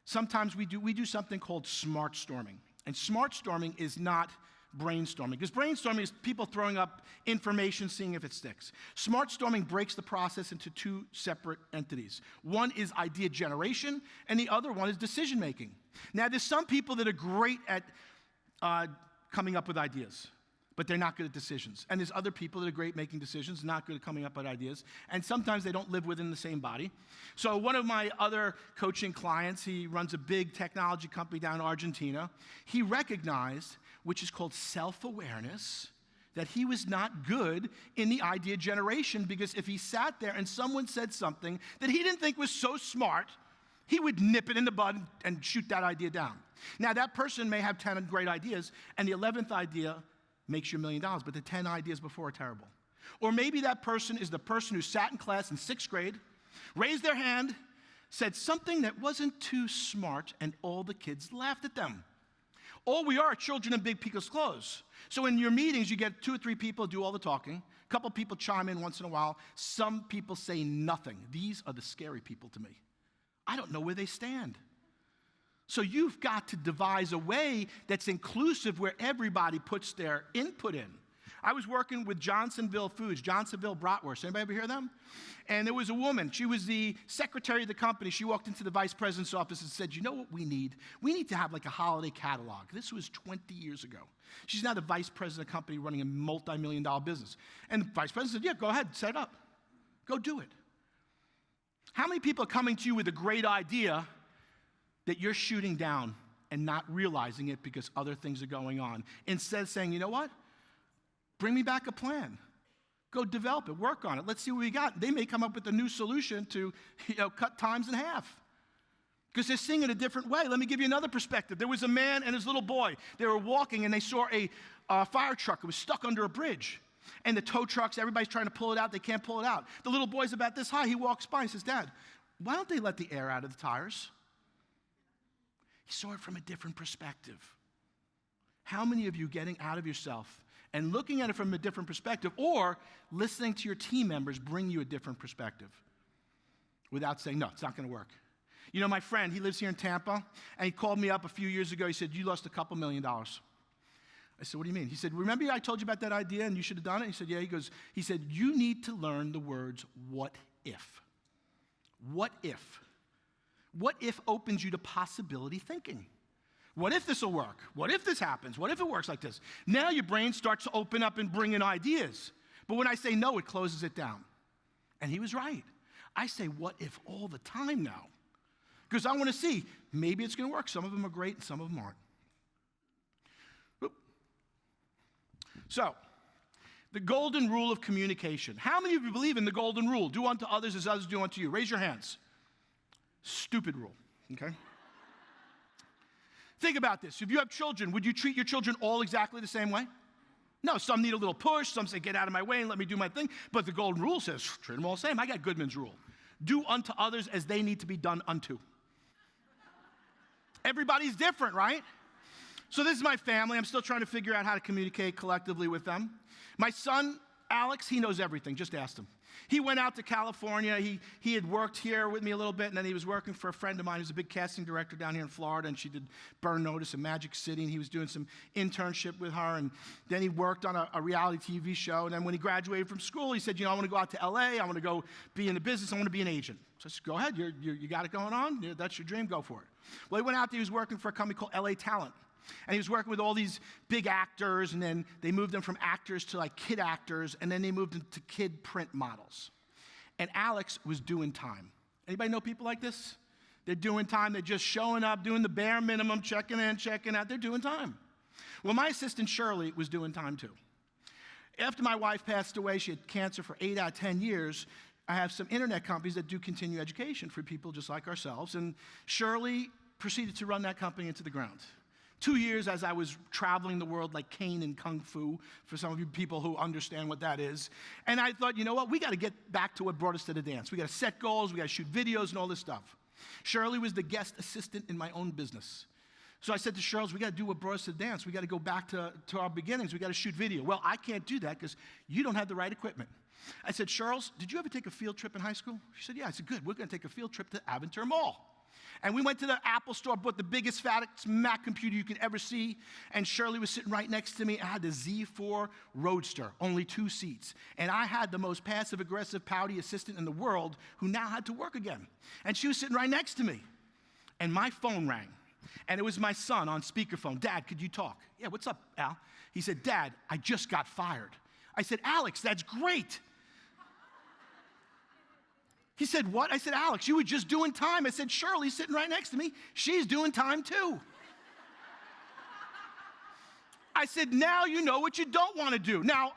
Sometimes we do something called smart storming. And smart storming is not brainstorming. Because brainstorming is people throwing up information, seeing if it sticks. Smart storming breaks the process into two separate entities. One is idea generation, and the other one is decision making. Now, there's some people that are great at coming up with ideas, but they're not good at decisions. And there's other people that are great making decisions, not good at coming up with ideas. And sometimes they don't live within the same body. So one of my other coaching clients, he runs a big technology company down in Argentina. He recognized, which is called self-awareness, that he was not good in the idea generation, because if he sat there and someone said something that he didn't think was so smart, he would nip it in the bud and shoot that idea down. Now, that person may have 10 great ideas, and the 11th idea makes you $1 million, but the 10 ideas before are terrible. Or maybe that person is the person who sat in class in 6th grade, raised their hand, said something that wasn't too smart, and all the kids laughed at them. All we are children in big people's clothes. So in your meetings, you get 2 or 3 people do all the talking. A couple people chime in once in a while. Some people say nothing. These are the scary people to me. I don't know where they stand. So you've got to devise a way that's inclusive where everybody puts their input in. I was working with Johnsonville Foods, Johnsonville Bratwurst. Anybody ever hear of them? And there was a woman. She was the secretary of the company. She walked into the vice president's office and said, you know what we need? We need to have like a holiday catalog. This was 20 years ago. She's now the vice president of the company running a multi-million-dollar business. And the vice president said, yeah, go ahead, set it up. Go do it. How many people are coming to you with a great idea that you're shooting down and not realizing it because other things are going on? Instead of saying, you know what? Bring me back a plan. Go develop it, work on it. Let's see what we got. They may come up with a new solution to, cut times in half. Because they're seeing it a different way. Let me give you another perspective. There was a man and his little boy. They were walking and they saw a fire truck. It was stuck under a bridge. And the tow trucks, everybody's trying to pull it out. They can't pull it out. The little boy's about this high. He walks by and says, Dad, why don't they let the air out of the tires? He saw it from a different perspective. How many of you getting out of yourself and looking at it from a different perspective, or listening to your team members bring you a different perspective without saying, no, it's not going to work? You know, my friend, he lives here in Tampa, and he called me up a few years ago. He said, you lost a couple $1 million. I said, what do you mean? He said, remember I told you about that idea and you should have done it? He said, yeah. He said, you need to learn the words, what if? What if? What if opens you to possibility thinking? What if this will work? What if this happens? What if it works like this? Now your brain starts to open up and bring in ideas. But when I say no, it closes it down. And he was right. I say what if all the time now. Because I want to see, maybe it's going to work. Some of them are great and some of them aren't. Oop. So, the golden rule of communication. How many of you believe in the golden rule? Do unto others as others do unto you. Raise your hands. Stupid rule, okay? Think about this. If you have children, would you treat your children all exactly the same way? No, some need a little push. Some say, get out of my way and let me do my thing. But the golden rule says, treat them all the same. I got Goodman's rule. Do unto others as they need to be done unto. Everybody's different, right? So this is my family. I'm still trying to figure out how to communicate collectively with them. My son, Alex, he knows everything. Just ask him. He went out to California. He had worked here with me a little bit, and then he was working for a friend of mine who's a big casting director down here in Florida, and she did Burn Notice in Magic City, and he was doing some internship with her, and then he worked on a reality TV show, and then when he graduated from school, he said, I want to go out to LA, I want to go be in the business, I want to be an agent. So I said, go ahead, you got it going on, that's your dream, go for it. Well, he went out there, he was working for a company called LA Talent. And he was working with all these big actors, and then they moved them from actors to like kid actors, and then they moved them to kid print models. And Alex was doing time. Anybody know people like this? They're doing time. They're just showing up, doing the bare minimum, checking in, checking out. They're doing time. Well, my assistant Shirley was doing time too. After my wife passed away, she had cancer for 8 out of 10 years. I have some internet companies that do continuing education for people just like ourselves, and Shirley proceeded to run that company into the ground. 2 years as I was traveling the world like Kane in Kung Fu, for some of you people who understand what that is. And I thought, you know what, we got to get back to what brought us to the dance. We got to set goals, we got to shoot videos and all this stuff. Shirley was the guest assistant in my own business. So I said to Shirley, we got to do what brought us to the dance. We got to go back to our beginnings. We got to shoot video. Well, I can't do that because you don't have the right equipment. I said, Charles, did you ever take a field trip in high school? She said, yeah. I said, good, we're going to take a field trip to Aventura Mall. And we went to the Apple store, bought the biggest, fattest Mac computer you could ever see, and Shirley was sitting right next to me. I had the Z4 Roadster, only 2 seats. And I had the most passive-aggressive, pouty assistant in the world who now had to work again. And she was sitting right next to me. And my phone rang, and it was my son on speakerphone. Dad, could you talk? Yeah, what's up, Al? He said, Dad, I just got fired. I said, Alex, that's great. He said, what? I said, Alex, you were just doing time. I said, Shirley's sitting right next to me. She's doing time too. I said, now you know what you don't want to do. Now,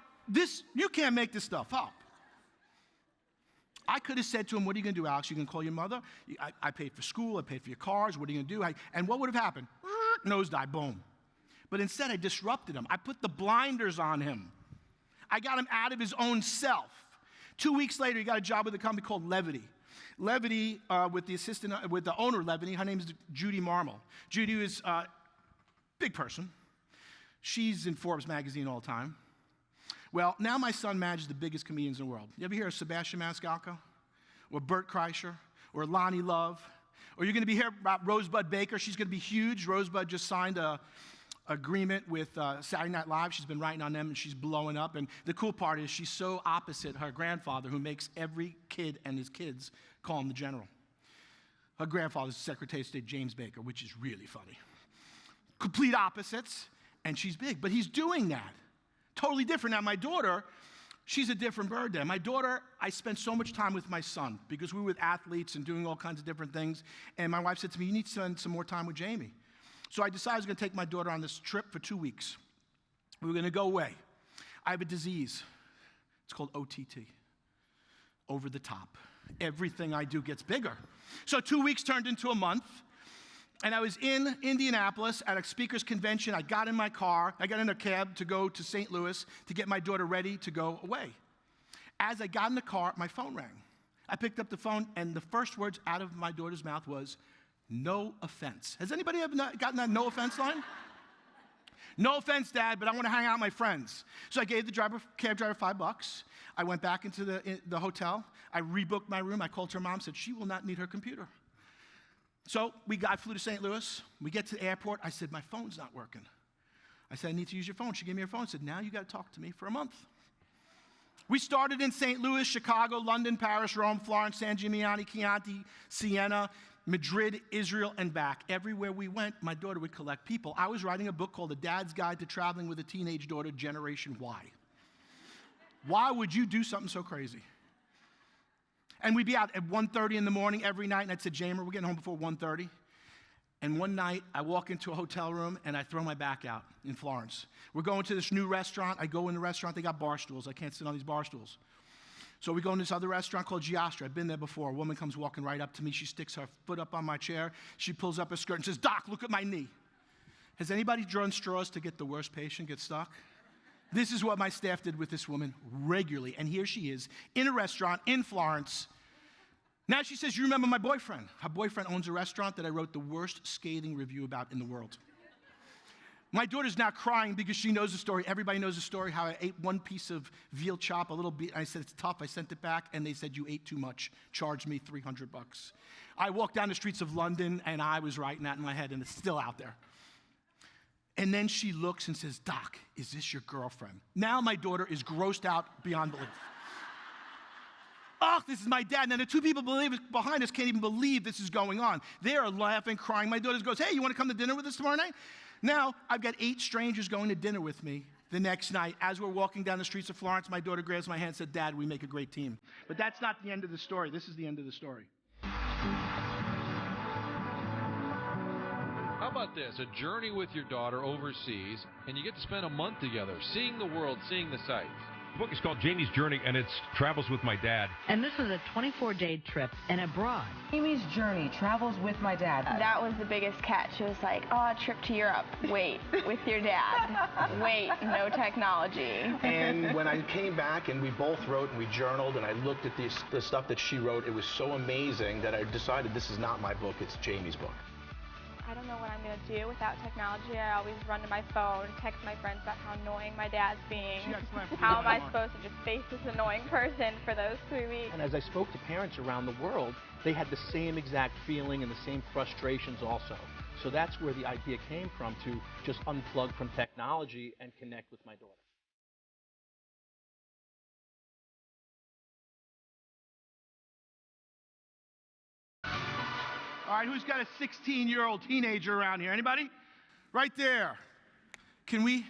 you can't make this stuff up. I could have said to him, what are you going to do, Alex? You going to call your mother? I paid for school. I paid for your cars. What are you going to do? And what would have happened? Nosedive, boom. But instead, I disrupted him. I put the blinders on him. I got him out of his own self. 2 weeks later, he got a job with a company called Levity. Levity, with the owner of Levity, her name is Judy Marmel. Judy is a big person. She's in Forbes magazine all the time. Well, now my son manages the biggest comedians in the world. You ever hear of Sebastian Maniscalco? Or Bert Kreischer? Or Lonnie Love? Or you're going to be hearing about Rosebud Baker. She's going to be huge. Rosebud just signed an agreement with Saturday Night Live. She's been writing on them, and she's blowing up. And the cool part is she's so opposite her grandfather, who makes every kid and his kids call him the General. Her grandfather's Secretary of State James Baker, which is really funny. Complete opposites, and she's big. But he's doing that. Totally different. Now, my daughter, she's a different bird then. My daughter, I spent so much time with my son because we were with athletes and doing all kinds of different things. And my wife said to me, you need to spend some more time with Jamie. So I decided I was going to take my daughter on this trip for 2 weeks. We were going to go away. I have a disease. It's called OTT, over the top. Everything I do gets bigger. So 2 weeks turned into a month. And I was in Indianapolis at a speakers convention. I got in my car. I got in a cab to go to St. Louis to get my daughter ready to go away. As I got in the car, my phone rang. I picked up the phone, and the first words out of my daughter's mouth was, "No offense." Has anybody ever gotten that no offense line? No offense, Dad, but I want to hang out with my friends. So I gave the cab driver $5. I went back into the hotel. I rebooked my room. I called her mom, said she will not need her computer. So I flew to St. Louis. We get to the airport. I said, my phone's not working. I said, I need to use your phone. She gave me her phone. I said, now you got to talk to me for a month. We started in St. Louis, Chicago, London, Paris, Rome, Florence, San Gimignano, Chianti, Siena, Madrid, Israel, and back. Everywhere we went, my daughter would collect people. I was writing a book called A Dad's Guide to Traveling with a Teenage Daughter, Generation Y. Why would you do something so crazy? And we'd be out at 1:30 in the morning every night, and I'd say, Jamer, we're getting home before 1:30. And one night, I walk into a hotel room, and I throw my back out in Florence. We're going to this new restaurant. I go in the restaurant. They got bar stools. I can't sit on these bar stools. So we go in this other restaurant called Giostra. I've been there before. A woman comes walking right up to me. She sticks her foot up on my chair. She pulls up her skirt and says, Doc, look at my knee. Has anybody drawn straws to get the worst patient get stuck? This is what my staff did with this woman regularly. And here she is in a restaurant in Florence. Now she says, you remember my boyfriend. Her boyfriend owns a restaurant that I wrote the worst scathing review about in the world. My daughter's now crying because she knows the story. Everybody knows the story, how I ate one piece of veal chop, a little bit. I said, it's tough. I sent it back, and they said, you ate too much. Charged me $300. I walked down the streets of London, and I was writing that in my head, and it's still out there. And then she looks and says, Doc, is this your girlfriend? Now my daughter is grossed out beyond belief. Oh, this is my dad. Now the two people behind us can't even believe this is going on. They are laughing, crying. My daughter goes, hey, you want to come to dinner with us tomorrow night? Now I've got 8 strangers going to dinner with me the next night. As we're walking down the streets of Florence, my daughter grabs my hand and said, Dad, we make a great team. But that's not the end of the story. This is the end of the story. How about this? A journey with your daughter overseas, and you get to spend a month together, seeing the world, seeing the sights. The book is called Jamie's Journey, and it's Travels with My Dad. And this was a 24-day trip and abroad. Jamie's Journey, Travels with My Dad. That was the biggest catch. It was like, oh, a trip to Europe. Wait, with your dad. Wait, no technology. And when I came back and we both wrote and we journaled and I looked at the stuff that she wrote, it was so amazing that I decided this is not my book, it's Jamie's book. I don't know what I'm going to do without technology. I always run to my phone, text my friends about how annoying my dad's being. How am I supposed to just face this annoying person for those 3 weeks? And as I spoke to parents around the world, they had the same exact feeling and the same frustrations also. So that's where the idea came from, to just unplug from technology and connect with my daughter. All right, who's got a 16-year-old teenager around here? Anybody? Right there. Can we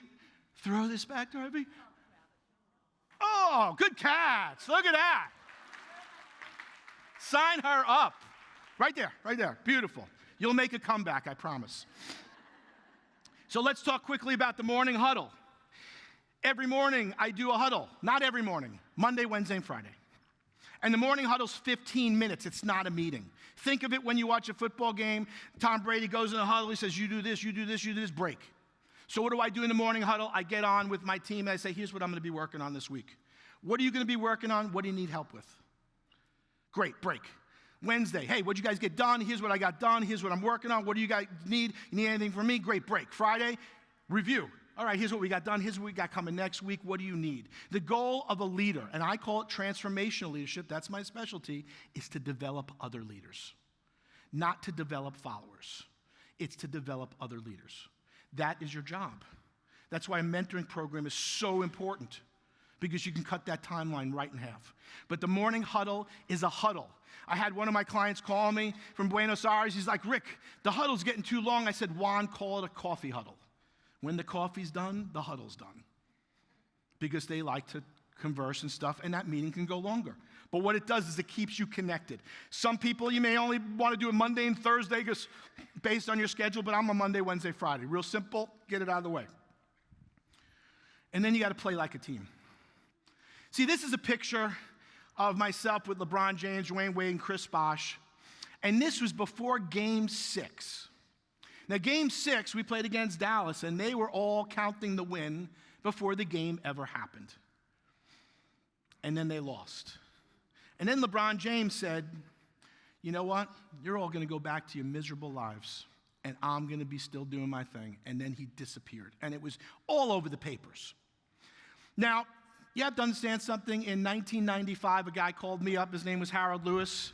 throw this back to Harvey? Oh, good cats. Look at that. Sign her up. Right there, right there. Beautiful. You'll make a comeback, I promise. So let's talk quickly about the morning huddle. Every morning I do a huddle. Not every morning. Monday, Wednesday, and Friday. And the morning huddle's 15 minutes. It's not a meeting. Think of it when you watch a football game. Tom Brady goes in the huddle. He says, you do this, you do this, you do this, break. So what do I do in the morning huddle? I get on with my team and I say, here's what I'm going to be working on this week. What are you going to be working on? What do you need help with? Great, break. Wednesday, hey, what'd you guys get done? Here's what I got done. Here's what I'm working on. What do you guys need? You need anything from me? Great, break. Friday, review. All right, here's what we got done. Here's what we got coming next week. What do you need? The goal of a leader, and I call it transformational leadership, that's my specialty, is to develop other leaders, not to develop followers. It's to develop other leaders. That is your job. That's why a mentoring program is so important, because you can cut that timeline right in half. But the morning huddle is a huddle. I had one of my clients call me from Buenos Aires. He's like, Rick, the huddle's getting too long. I said, Juan, call it a coffee huddle. When the coffee's done, the huddle's done. Because they like to converse and stuff, and that meeting can go longer. But what it does is it keeps you connected. Some people, you may only want to do it Monday and Thursday based on your schedule, but I'm a Monday, Wednesday, Friday. Real simple, get it out of the way. And then you got to play like a team. See, this is a picture of myself with LeBron James, Dwayne Wade, and Chris Bosh. And this was before Game 6. Now, Game 6, we played against Dallas, and they were all counting the win before the game ever happened. And then they lost. And then LeBron James said, you know what? You're all going to go back to your miserable lives, and I'm going to be still doing my thing. And then he disappeared. And it was all over the papers. Now, you have to understand something. In 1995, a guy called me up. His name was Harold Lewis.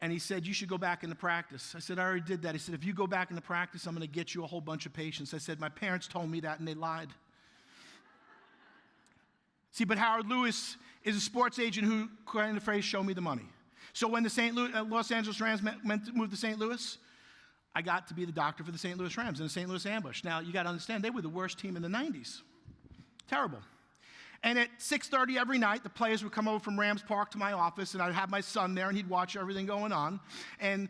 And he said, you should go back into practice. I said, I already did that. He said, if you go back into practice, I'm going to get you a whole bunch of patients. I said, my parents told me that, and they lied. See, but Harold Lewis is a sports agent who coined the phrase, show me the money. So when the Los Angeles Rams moved to St. Louis, I got to be the doctor for the St. Louis Rams in the St. Louis ambush. Now, you got to understand, they were the worst team in the 90s. Terrible. And at 6:30 every night, the players would come over from Rams Park to my office, and I'd have my son there, and he'd watch everything going on. And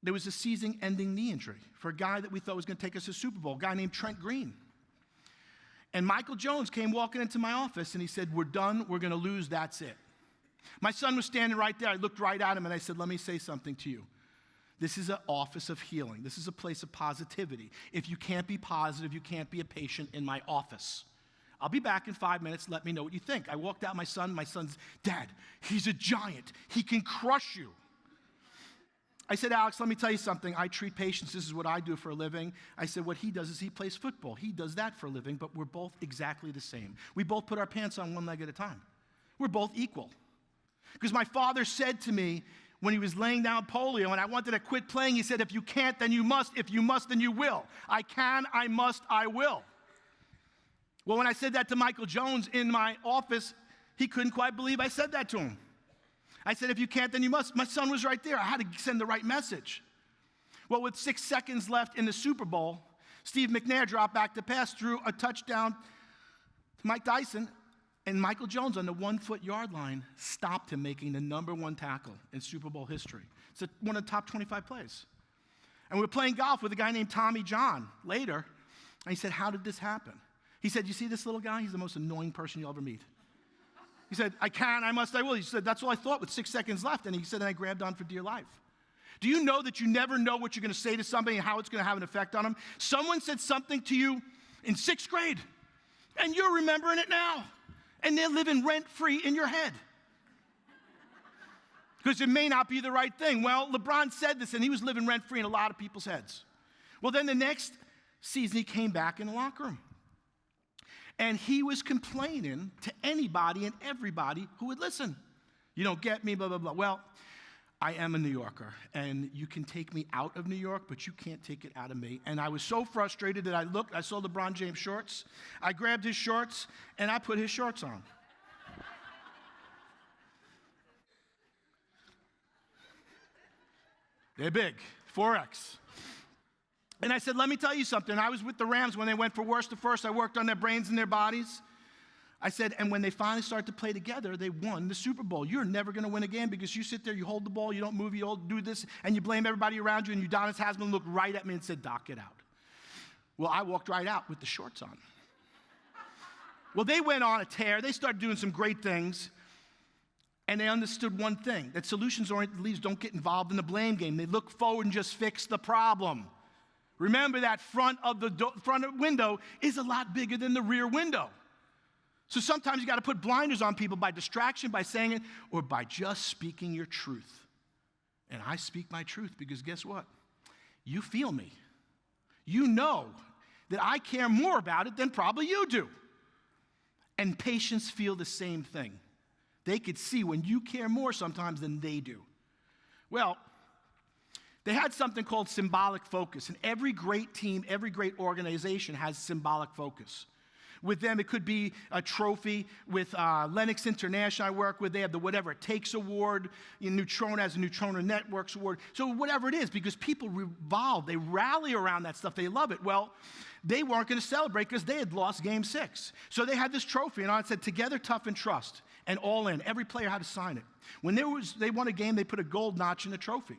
there was a season-ending knee injury for a guy that we thought was going to take us to the Super Bowl, a guy named Trent Green. And Michael Jones came walking into my office, and he said, we're done, we're going to lose, that's it. My son was standing right there. I looked right at him, and I said, let me say something to you. This is an office of healing. This is a place of positivity. If you can't be positive, you can't be a patient in my office. I'll be back in 5 minutes. Let me know what you think. I walked out my son's, Dad, he's a giant. He can crush you. I said, Alex, let me tell you something. I treat patients. This is what I do for a living. I said, what he does is he plays football. He does that for a living, but we're both exactly the same. We both put our pants on one leg at a time. We're both equal. Because my father said to me when he was laying down polio and I wanted to quit playing, he said, if you can't, then you must. If you must, then you will. I can, I must, I will. Well, when I said that to Michael Jones in my office, he couldn't quite believe I said that to him. I said, if you can't, then you must. My son was right there. I had to send the right message. Well, with 6 seconds left in the Super Bowl, Steve McNair dropped back to pass, threw a touchdown to Mike Dyson, and Michael Jones on the 1-foot yard line stopped him making the #1 tackle in Super Bowl history. It's one of the top 25 plays. And we were playing golf with a guy named Tommy John later, and he said, how did this happen? He said, you see this little guy? He's the most annoying person you'll ever meet. He said, I can, I must, I will. He said, that's all I thought with 6 seconds left. And he said, and I grabbed on for dear life. Do you know that you never know what you're going to say to somebody and how it's going to have an effect on them? Someone said something to you in 6th grade, and you're remembering it now. And they're living rent-free in your head. Because it may not be the right thing. Well, LeBron said this, and he was living rent-free in a lot of people's heads. Well, then the next season, he came back in the locker room. And he was complaining to anybody and everybody who would listen. You don't get me, blah, blah, blah. Well, I am a New Yorker, and you can take me out of New York, but you can't take it out of me. And I was so frustrated that I saw LeBron James shorts. I grabbed his shorts, and I put his shorts on. They're big, 4X. And I said, let me tell you something. I was with the Rams when they went from worst to first. I worked on their brains and their bodies. I said, and when they finally started to play together, they won the Super Bowl. You're never going to win again because you sit there, you hold the ball, you don't move, you do this, and you blame everybody around you, and Udonis Haslam looked right at me and said, Doc, get out. Well, I walked right out with the shorts on. Well, they went on a tear. They started doing some great things. And they understood one thing, that solutions-oriented leaders don't get involved in the blame game. They look forward and just fix the problem. Remember that front window is a lot bigger than the rear window. So sometimes you got to put blinders on people by distraction, by saying it, or by just speaking your truth. And I speak my truth because guess what? You feel me. You know that I care more about it than probably you do. And patients feel the same thing. They could see when you care more sometimes than they do. Well, they had something called symbolic focus, and every great team, every great organization has symbolic focus. With them, it could be a trophy. With Lennox International I work with, they have the Whatever It Takes Award. Neutrona has a Neutrona Networks Award. So whatever it is, because people revolve, they rally around that stuff, they love it. Well, they weren't going to celebrate because they had lost Game 6. So they had this trophy, and on it said, "Together, tough and trust," and all in. Every player had to sign it. When they won a game, they put a gold notch in the trophy.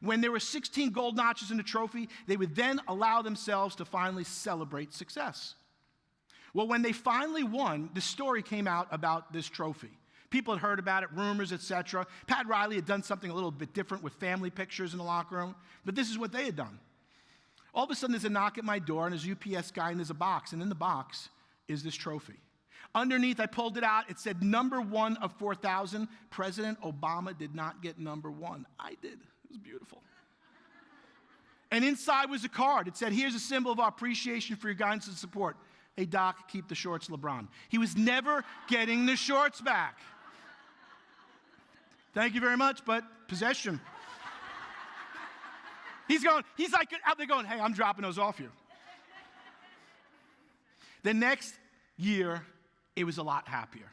When there were 16 gold notches in the trophy, they would then allow themselves to finally celebrate success. Well, when they finally won, the story came out about this trophy. People had heard about it, rumors, etc. Pat Riley had done something a little bit different with family pictures in the locker room, but this is what they had done. All of a sudden, there's a knock at my door, and there's a UPS guy, and there's a box, and in the box is this trophy. Underneath, I pulled it out. It said number 1 of 4,000. President Obama did not get number 1. I did. It was beautiful. And inside was a card. It said, "Here's a symbol of our appreciation for your guidance and support. Hey, Doc, keep the shorts, LeBron." He was never getting the shorts back. Thank you very much, but possession. He's like out there going, "Hey, I'm dropping those off you." The next year, it was a lot happier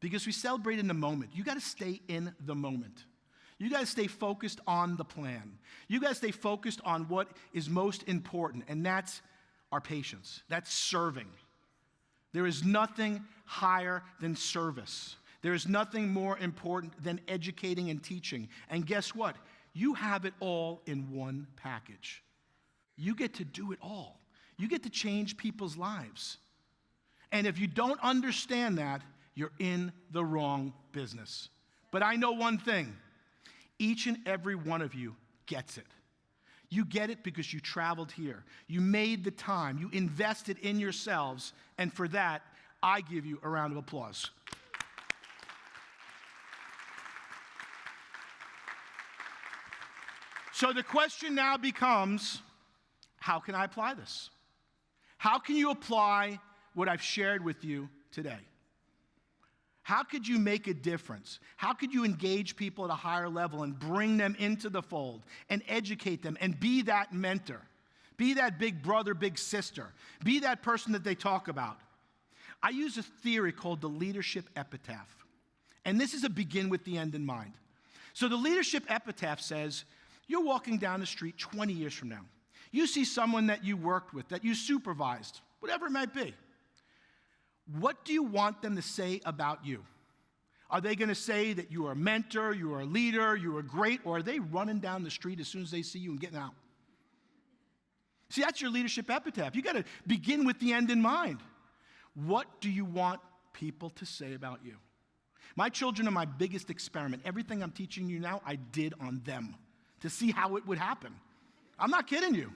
because we celebrate in the moment. You got to stay in the moment. You got to stay focused on the plan. You got to stay focused on what is most important, and that's our patients. That's serving. There is nothing higher than service. There is nothing more important than educating and teaching. And guess what? You have it all in one package. You get to do it all. You get to change people's lives. And if you don't understand that, you're in the wrong business. But I know one thing. Each and every one of you gets it. You get it because you traveled here. You made the time. You invested in yourselves. And for that, I give you a round of applause. So the question now becomes, how can I apply this? How can you apply what I've shared with you today? How could you make a difference? How could you engage people at a higher level and bring them into the fold and educate them and be that mentor? Be that big brother, big sister. Be that person that they talk about. I use a theory called the leadership epitaph. And this is a begin with the end in mind. So the leadership epitaph says, you're walking down the street 20 years from now. You see someone that you worked with, that you supervised, whatever it might be. What do you want them to say about you? Are they going to say that you are a mentor, you are a leader, you are great, or are they running down the street as soon as they see you and getting out? See, that's your leadership epitaph. You got to begin with the end in mind. What do you want people to say about you? My children are my biggest experiment. Everything I'm teaching you now, I did on them to see how it would happen. I'm not kidding you.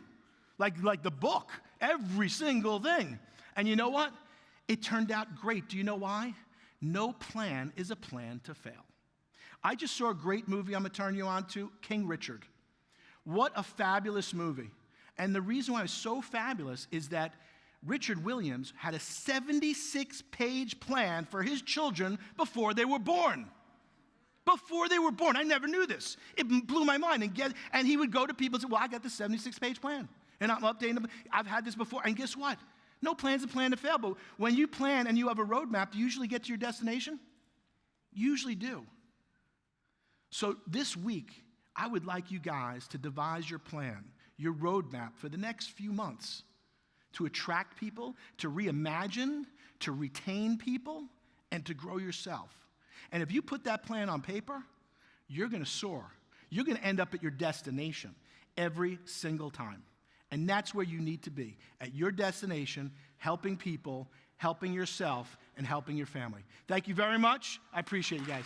Like the book, every single thing. And you know what? It turned out great. Do you know why? No plan is a plan to fail. I just saw a great movie I'm going to turn you on to, King Richard. What a fabulous movie. And the reason why it's so fabulous is that Richard Williams had a 76-page plan for his children before they were born. Before they were born. I never knew this. It blew my mind. And he would go to people and say, well, I got the 76-page plan. And I'm updating them. I've had this before. And guess what? No plan's a plan to fail, but when you plan and you have a roadmap, do you usually get to your destination? You usually do. So this week, I would like you guys to devise your plan, your roadmap for the next few months to attract people, to reimagine, to retain people, and to grow yourself. And if you put that plan on paper, you're going to soar. You're going to end up at your destination every single time. And that's where you need to be, at your destination, helping people, helping yourself, and helping your family. Thank you very much. I appreciate you guys.